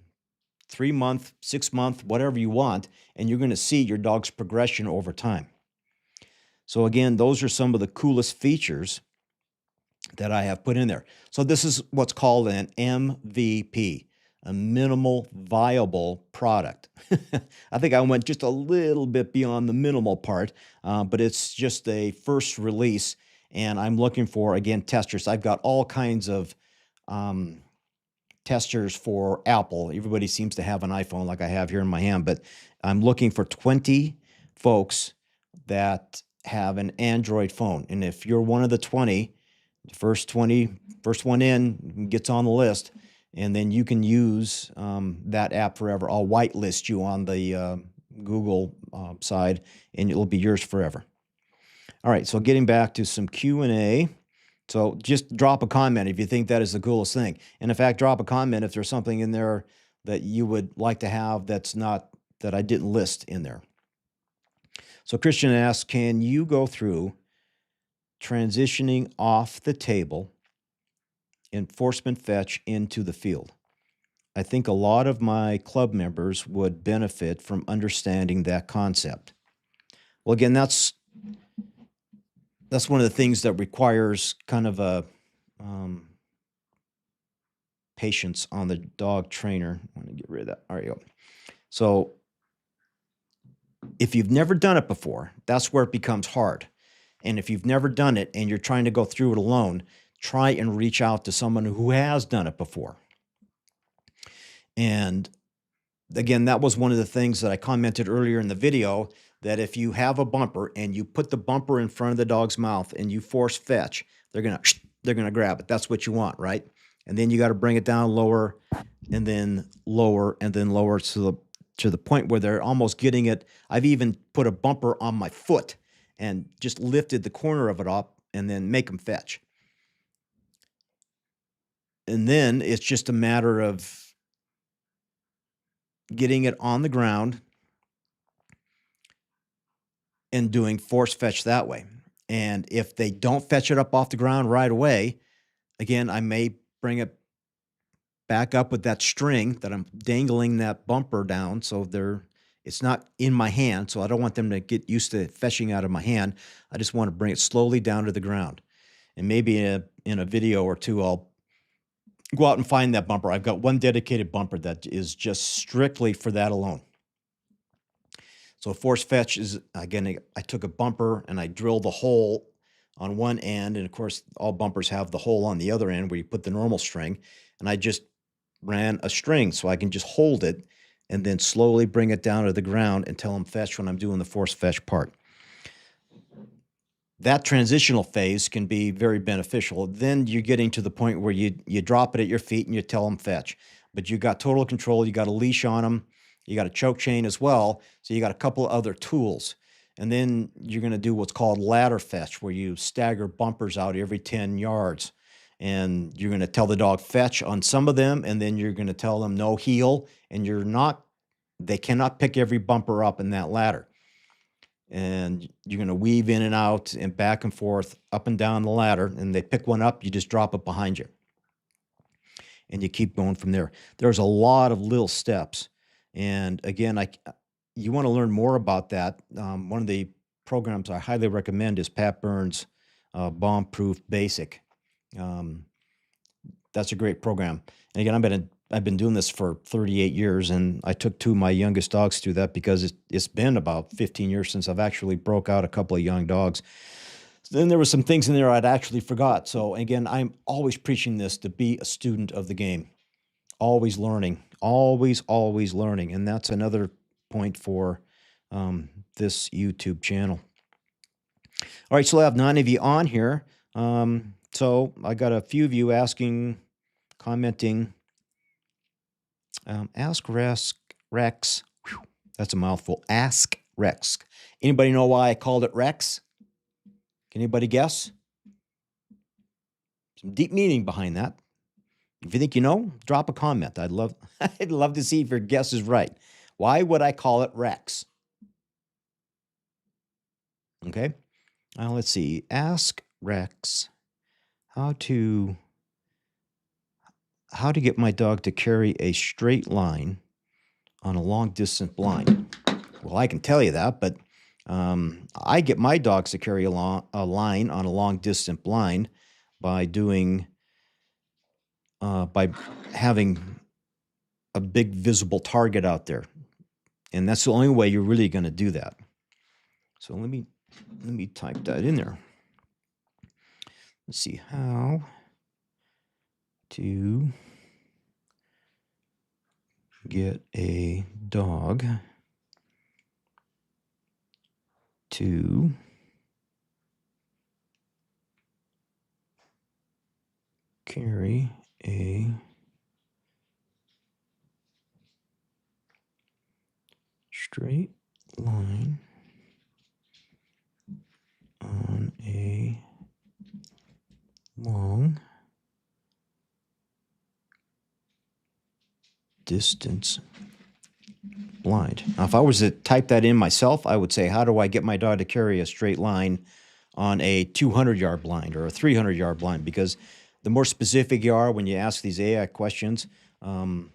3-month, 6-month, whatever you want, and you're going to see your dog's progression over time. So again, those are some of the coolest features that I have put in there. So this is what's called an MVP, a minimal viable product. I think I went just a little bit beyond the minimal part, but it's just a first release. And I'm looking for, again, testers. I've got all kinds of testers for Apple. Everybody seems to have an iPhone like I have here in my hand, but I'm looking for 20 folks that have an Android phone. And if you're one of the 20, the first one in gets on the list, and then you can use that app forever. I'll whitelist you on the Google side, and it'll be yours forever. All right, so getting back to some Q&A, So just drop a comment if you think that is the coolest thing. And in fact, drop a comment if there's something in there that you would like to have that's not, that I didn't list in there. So Christian asks, can you go through transitioning off the table enforcement fetch into the field? I think a lot of my club members would benefit from understanding that concept. Well, again, that's one of the things that requires kind of a patience on the dog trainer. I want to get rid of that. All right, go. So if you've never done it before, that's where it becomes hard. And if you've never done it and you're trying to go through it alone, try and reach out to someone who has done it before. And again, that was one of the things that I commented earlier in the video, that if you have a bumper and you put the bumper in front of the dog's mouth and you force fetch, they're gonna grab it. That's what you want, right? And then you got to bring it down lower, and then lower, and then lower to the point where they're almost getting it. I've even put a bumper on my foot and just lifted the corner of it up and then make them fetch. And then it's just a matter of getting it on the ground and doing force fetch that way. And if they don't fetch it up off the ground right away, again, I may bring it back up with that string that I'm dangling that bumper down, so it's not in my hand, so I don't want them to get used to fetching out of my hand. I just want to bring it slowly down to the ground. And maybe in a video or two, I'll go out and find that bumper. I've got one dedicated bumper that is just strictly for that alone. So force fetch is, again, I took a bumper and I drilled a hole on one end, and of course all bumpers have the hole on the other end where you put the normal string, and I just ran a string so I can just hold it and then slowly bring it down to the ground and tell them fetch when I'm doing the force fetch part. That transitional phase can be very beneficial. Then you're getting to the point where you drop it at your feet and you tell them fetch, but you got total control. You got a leash on them. You got a choke chain as well. So you got a couple other tools. And then you're going to do what's called ladder fetch, where you stagger bumpers out every 10 yards. And you're going to tell the dog fetch on some of them, and then you're going to tell them no heel, and they cannot pick every bumper up in that ladder. And you're going to weave in and out and back and forth, up and down the ladder, and they pick one up, you just drop it behind you. And you keep going from there. There's a lot of little steps. And again, you want to learn more about that. One of the programs I highly recommend is Pat Burns' Bomb Proof Basic. That's a great program. And again, I've been doing this for 38 years, and I took two of my youngest dogs through that because it's been about 15 years since I've actually broke out a couple of young dogs. Then there were some things in there I'd actually forgot. So again, I'm always preaching this, to be a student of the game, always learning, always learning. And that's another point for this YouTube channel. All right, so I have 9 of you on here. So I got a few of you asking, commenting. Ask Rex. Whew, that's a mouthful. Ask Rex. Anybody know why I called it Rex? Can anybody guess? Some deep meaning behind that. If you think you know, drop a comment. I'd love to see if your guess is right. Why would I call it Rex? Okay. Let's see. Ask Rex how to get my dog to carry a straight line on a long distance blind. Well, I can tell you that, but I get my dogs to carry a line on a long distance blind by having a big visible target out there. And that's the only way you're really going to do that. So let me type that in there. Let's see how to get a dog to carry a straight line on a distance blind. Now, if I was to type that in myself, I would say, how do I get my dog to carry a straight line on a 200-yard blind or a 300-yard blind? Because the more specific you are when you ask these AI questions, so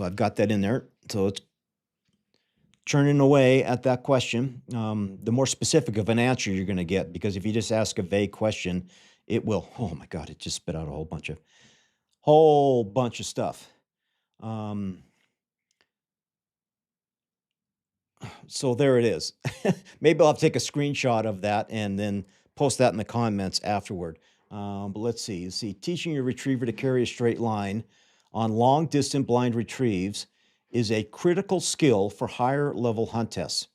I've got that in there. So it's churning away at that question. The more specific of an answer you're going to get, because if you just ask a vague question, it will, oh my God, it just spit out a whole bunch of stuff. So there it is. Maybe I'll have to take a screenshot of that and then post that in the comments afterward. But let's see. Teaching your retriever to carry a straight line on long distance blind retrieves is a critical skill for higher level hunt tests,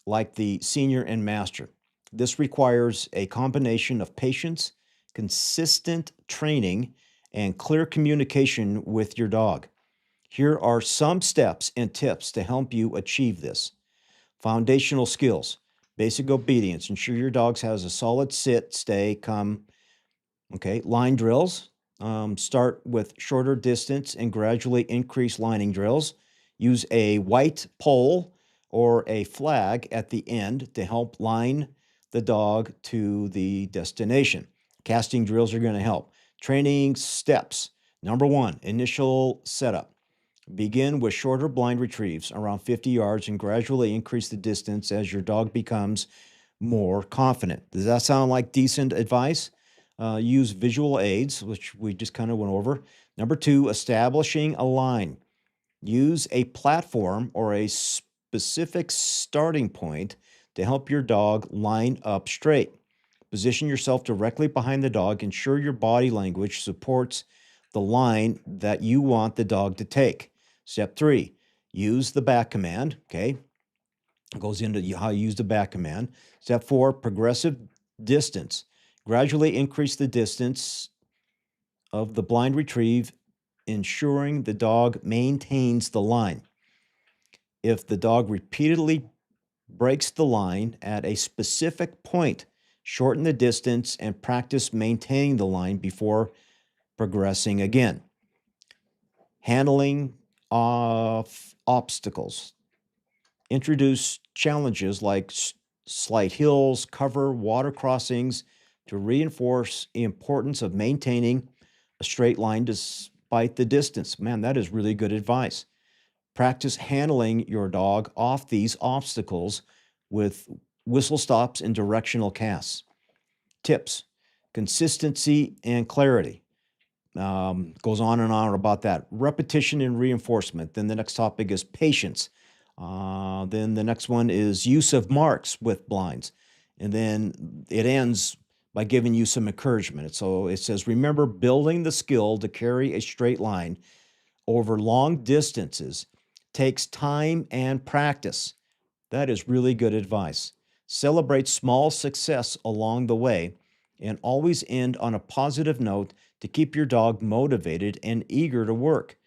like the senior and master. This requires a combination of patience, consistent training, and clear communication with your dog. Here are some steps and tips to help you achieve this. Foundational skills, basic obedience. Ensure your dog has a solid sit, stay, come. Okay, line drills. Start with shorter distance and gradually increase lining drills. Use a white pole or a flag at the end to help line the dog to the destination. Casting drills are going to help. Training steps. Number 1, initial setup. Begin with shorter blind retrieves around 50 yards and gradually increase the distance as your dog becomes more confident. Does that sound like decent advice? Use visual aids, which we just kind of went over. Number 2, establishing a line. Use a platform or a specific starting point to help your dog line up straight. Position yourself directly behind the dog. Ensure your body language supports the line that you want the dog to take. Step 3, use the back command. Okay, it goes into how you use the back command. Step 4, progressive distance. Gradually increase the distance of the blind retrieve, ensuring the dog maintains the line. If the dog repeatedly breaks the line at a specific point, shorten the distance and practice maintaining the line before progressing again. Handling of obstacles. Introduce challenges like slight hills, cover, water crossings to reinforce the importance of maintaining a straight line despite the distance. Man, that is really good advice. Practice handling your dog off these obstacles with whistle stops and directional casts. Tips, consistency and clarity. Goes on and on about that. Repetition and reinforcement. Then the next topic is patience. Then the next one is use of marks with blinds. And then it ends by giving you some encouragement. So it says, remember, building the skill to carry a straight line over long distances takes time and practice. That is really good advice. Celebrate small success along the way and always end on a positive note to keep your dog motivated and eager to work.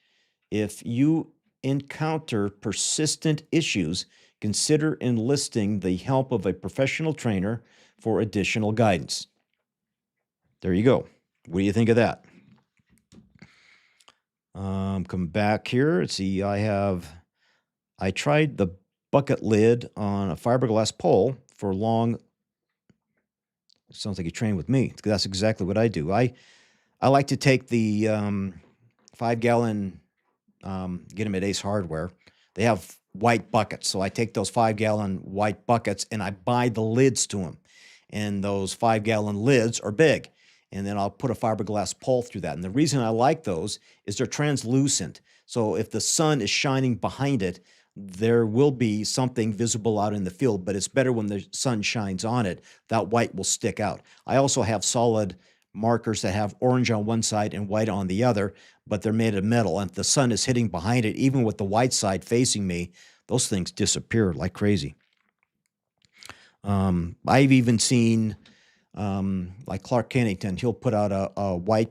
If you encounter persistent issues, consider enlisting the help of a professional trainer for additional guidance. There you go. What do you think of that? Come back here. Let's see. I tried the bucket lid on a fiberglass pole for long. It sounds like you train with me. That's exactly what I do. I like to take the 5-gallon, get them at Ace Hardware. They have white buckets. So I take those 5-gallon white buckets and I buy the lids to them. And those 5-gallon lids are big. And then I'll put a fiberglass pole through that. And the reason I like those is they're translucent. So if the sun is shining behind it, there will be something visible out in the field, but it's better when the sun shines on it. That white will stick out. I also have solid markers that have orange on one side and white on the other, but they're made of metal. And if the sun is hitting behind it, even with the white side facing me, those things disappear like crazy. I've even seen, like Clark Kennington, he'll put out a white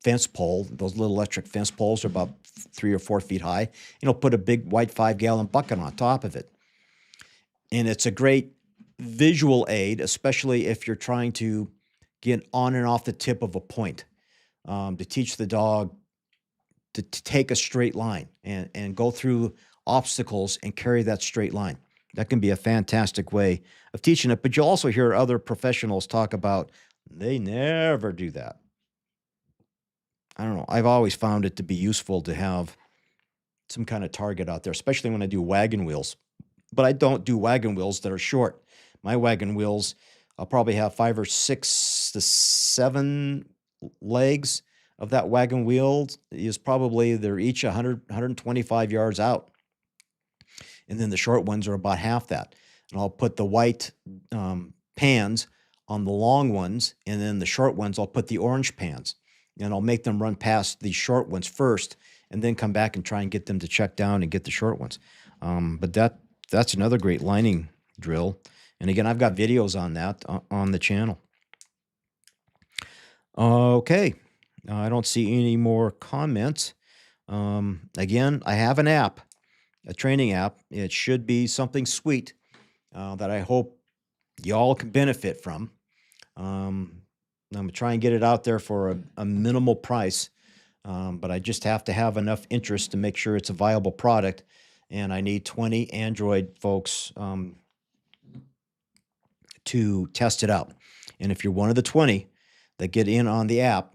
fence pole. Those little electric fence poles are about 3 or 4 feet high. And he'll put a big white 5-gallon bucket on top of it. And it's a great visual aid, especially if you're trying to get on and off the tip of a point, to teach the dog to take a straight line and go through obstacles and carry that straight line. That can be a fantastic way of teaching it. But you'll also hear other professionals talk about they never do that. I don't know. I've always found it to be useful to have some kind of target out there, especially when I do wagon wheels. But I don't do wagon wheels that are short. My wagon wheels, I'll probably have 5 or 6 to 7 legs of that wagon wheel is probably, they're each 100, 125 yards out. And then the short ones are about half that. And I'll put the white pans on the long ones, and then the short ones, I'll put the orange pans. And I'll make them run past the short ones first, and then come back and try and get them to check down and get the short ones. But that's another great lining drill. And again, I've got videos on that on the channel. Okay. I don't see any more comments. Again, I have an app, a training app. It should be something sweet that I hope y'all can benefit from. I'm going to try and get it out there for a minimal price, but I just have to have enough interest to make sure it's a viable product. And I need 20 Android folks to test it out. And if you're one of the 20 that get in on the app,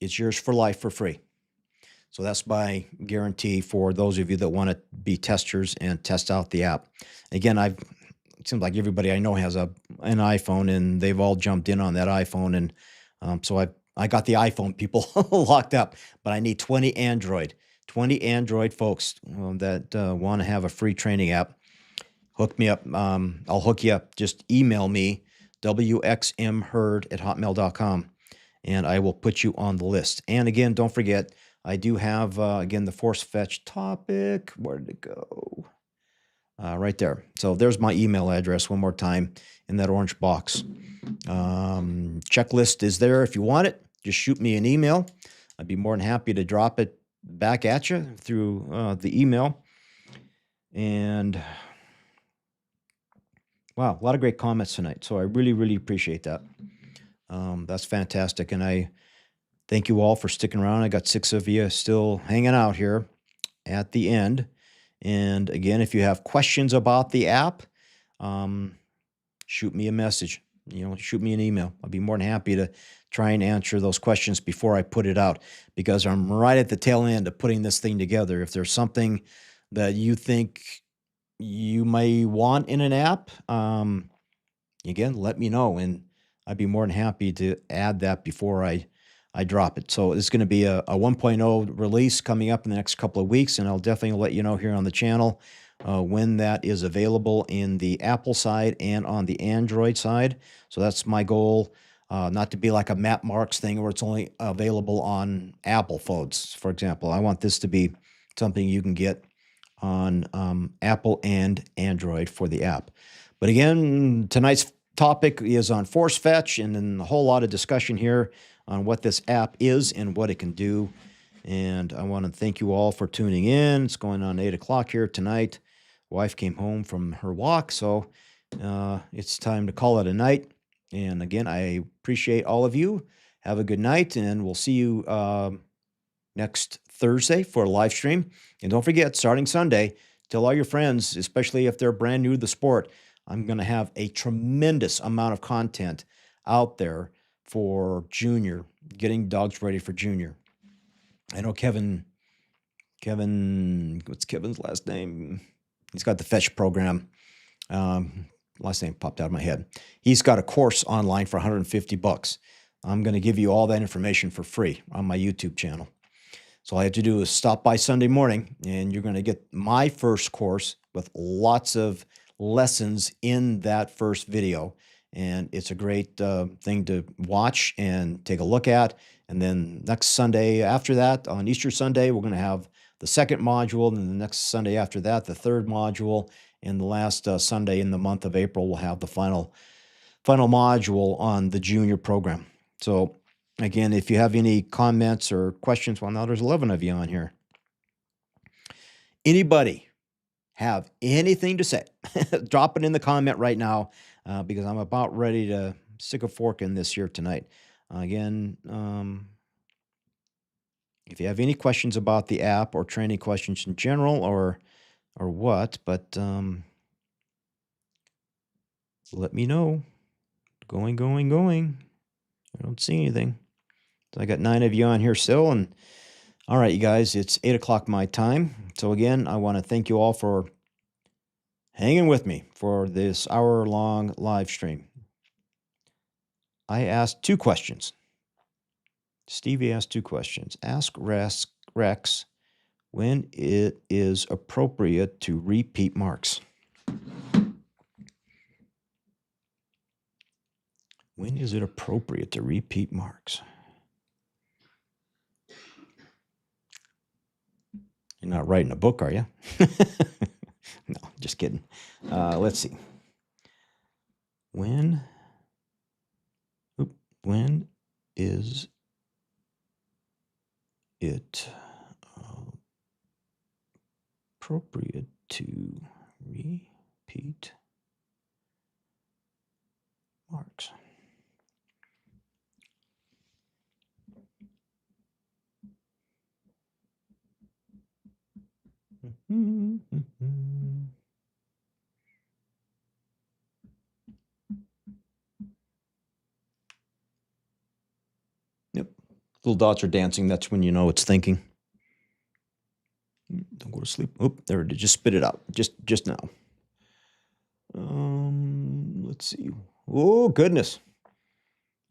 it's yours for life for free. So that's my guarantee for those of you that want to be testers and test out the app. Again, it seems like everybody I know has an iPhone, and they've all jumped in on that iPhone. And so I got the iPhone people locked up, but I need 20 Android folks that want to have a free training app. Hook me up. I'll hook you up. Just email me, wxmherd@hotmail.com, and I will put you on the list. And again, don't forget, I do have, again, the force fetch topic. Where did it go? Right there. So there's my email address one more time in that orange box. Checklist is there if you want it. Just shoot me an email. I'd be more than happy to drop it back at you through the email. And wow, a lot of great comments tonight. So I really, really appreciate that. That's fantastic. And I thank you all for sticking around. I got 6 of you still hanging out here at the end. And again, if you have questions about the app, shoot me a message. Shoot me an email. I'll be more than happy to try and answer those questions before I put it out, because I'm right at the tail end of putting this thing together. If there's something that you think you may want in an app, again, let me know, and I'd be more than happy to add that before I drop it. So it's going to be a 1.0 release coming up in the next couple of weeks, and I'll definitely let you know here on the channel when that is available in the Apple side and on the Android side. So that's my goal, not to be like a Map Marks thing where it's only available on Apple phones, for example. I want this to be something you can get on Apple and Android for the app. But again, tonight's topic is on force fetch, and then a whole lot of discussion here on what this app is and what it can do. And I want to thank you all for tuning in. It's going on 8 o'clock here tonight. Wife came home from her walk, so it's time to call it a night. And again, I appreciate all of you. Have a good night, and we'll see you next Thursday for a live stream. And don't forget, starting Sunday, tell all your friends, especially if they're brand new to the sport, I'm going to have a tremendous amount of content out there for Junior, getting dogs ready for Junior. I know Kevin, what's Kevin's last name? He's got the Fetch program. Last name popped out of my head. He's got a course online for $150. I'm going to give you all that information for free on my YouTube channel. So all I have to do is stop by Sunday morning, and you're going to get my first course with lots of lessons in that first video. And it's a great thing to watch and take a look at. And then next Sunday after that, on Easter Sunday, we're going to have the second module. And then the next Sunday after that, the third module. And the last Sunday in the month of April, we'll have the final module on the Junior program. So again, if you have any comments or questions, well, now there's 11 of you on here. Anybody have anything to say? Drop it in the comment right now, because I'm about ready to stick a fork in this here tonight. Again, if you have any questions about the app or training questions in general or what, but let me know. Going. I don't see anything. So I got 9 of you on here still. And all right, you guys, it's 8 o'clock my time. So again, I want to thank you all for hanging with me for this hour-long live stream. I asked 2 questions. Stevie asked 2 questions. Ask Rex when it is appropriate to repeat marks. When is it appropriate to repeat marks? You're not writing a book, are you? No, just kidding. Let's see. When is it appropriate to repeat marks? Yep. Little dots are dancing. That's when you know it's thinking. Don't go to sleep. Oop, there it is. Just spit it out. Just now. Let's see. Oh, goodness.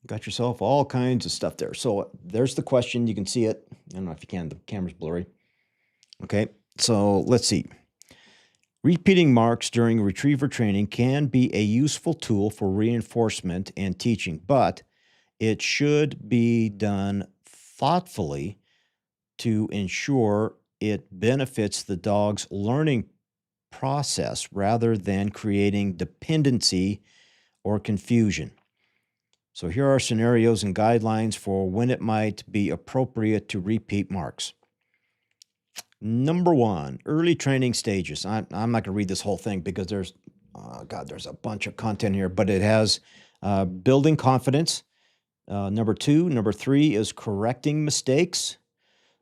Got yourself all kinds of stuff there. So there's the question. You can see it. I don't know if you can. The camera's blurry. Okay. So let's see. Repeating marks during retriever training can be a useful tool for reinforcement and teaching, but it should be done thoughtfully to ensure it benefits the dog's learning process rather than creating dependency or confusion. So here are scenarios and guidelines for when it might be appropriate to repeat marks. Number 1, early training stages. I'm not going to read this whole thing because there's a bunch of content here, but it has building confidence. Number 2, number 3 is correcting mistakes.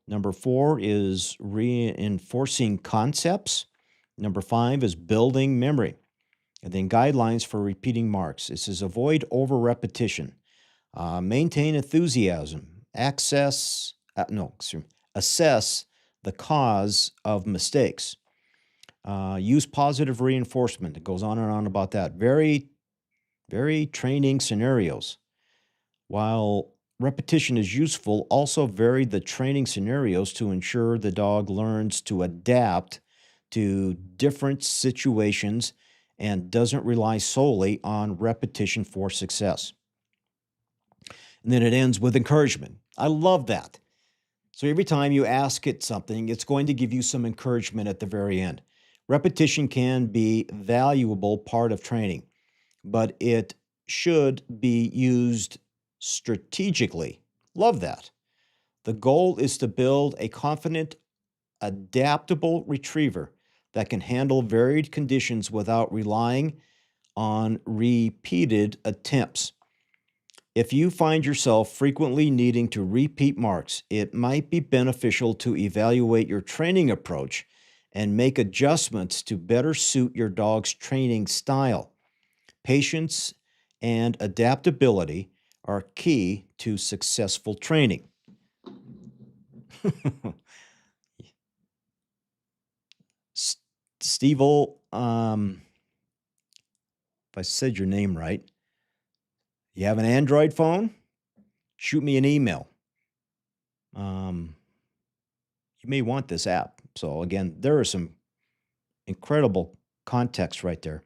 Number 4 is reinforcing concepts. Number 5 is building memory. And then guidelines for repeating marks. This is avoid over repetition. Maintain enthusiasm. Assess the cause of mistakes. Use positive reinforcement. It goes on and on about that. Very training scenarios. While repetition is useful, also vary the training scenarios to ensure the dog learns to adapt to different situations and doesn't rely solely on repetition for success. And then it ends with encouragement. I love that. So every time you ask it something, it's going to give you some encouragement at the very end. Repetition can be a valuable part of training, but it should be used strategically. Love that. The goal is to build a confident, adaptable retriever that can handle varied conditions without relying on repeated attempts. If you find yourself frequently needing to repeat marks, it might be beneficial to evaluate your training approach and make adjustments to better suit your dog's training style. Patience and adaptability are key to successful training. Steve, if I said your name right, you have an Android phone? Shoot me an email. You may want this app. So again, there are some incredible context right there.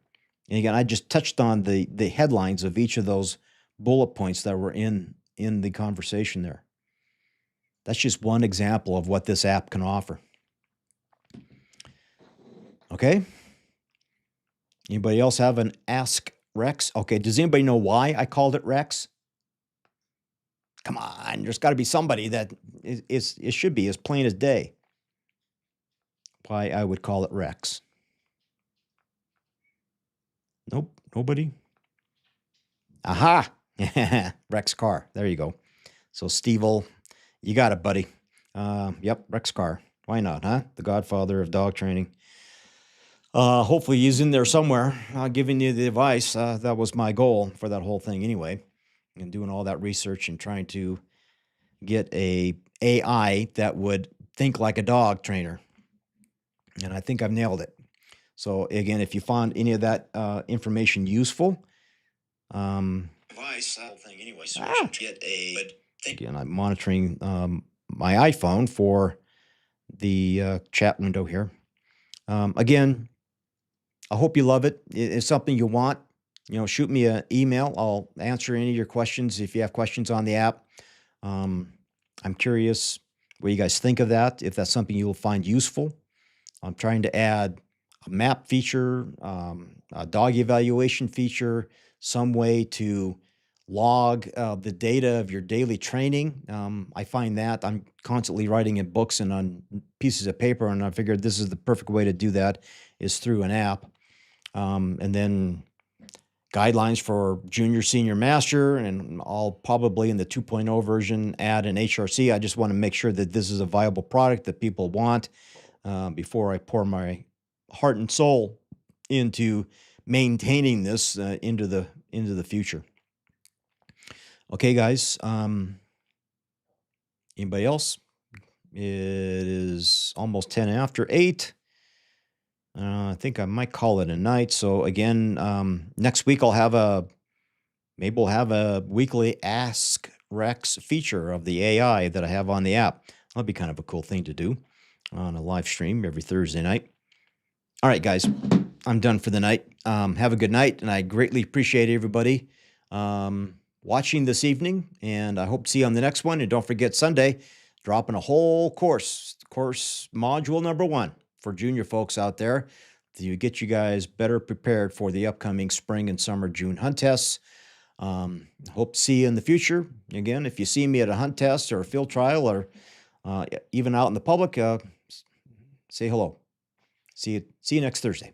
And again, I just touched on the headlines of each of those bullet points that were in the conversation there. That's just one example of what this app can offer. Okay? Anybody else have an Ask Rex? Okay, does anybody know why I called it Rex? Come on, there's got to be somebody that it should be as plain as day. Why I would call it Rex. Nope, nobody. Aha! Rex Carr. There you go. So, Steve-o, you got it, buddy. Yep, Rex Carr. Why not, huh? The godfather of dog training. Hopefully he's in there somewhere giving you the advice. That was my goal for that whole thing anyway. And doing all that research and trying to get a AI that would think like a dog trainer. And I think I've nailed it. So again, if you found any of that information useful, device, that whole thing anyway. So get a again, I'm monitoring my iPhone for the chat window here. Again, I hope you love it. It's something you want. Shoot me an email. I'll answer any of your questions if you have questions on the app. I'm curious what you guys think of that, if that's something you'll find useful. I'm trying to add a map feature, a dog evaluation feature, some way to log the data of your daily training. I find that I'm constantly writing in books and on pieces of paper, and I figured this is the perfect way to do that is through an app. And then guidelines for junior, senior, master, and I'll probably in the 2.0 version add an HRC. I just want to make sure that this is a viable product that people want before I pour my heart and soul into maintaining this into the future. Okay, guys. Anybody else? It is almost 10 after 8. I think I might call it a night. So again, next week we'll have a weekly Ask Rex feature of the AI that I have on the app. That'll be kind of a cool thing to do on a live stream every Thursday night. All right, guys, I'm done for the night. Have a good night, and I greatly appreciate everybody watching this evening, and I hope to see you on the next one. And don't forget Sunday, dropping a whole course module number 1 for junior folks out there to get you guys better prepared for the upcoming spring and summer June hunt tests. Hope to see you in the future. Again, if you see me at a hunt test or a field trial or even out in the public, say hello. See you next Thursday.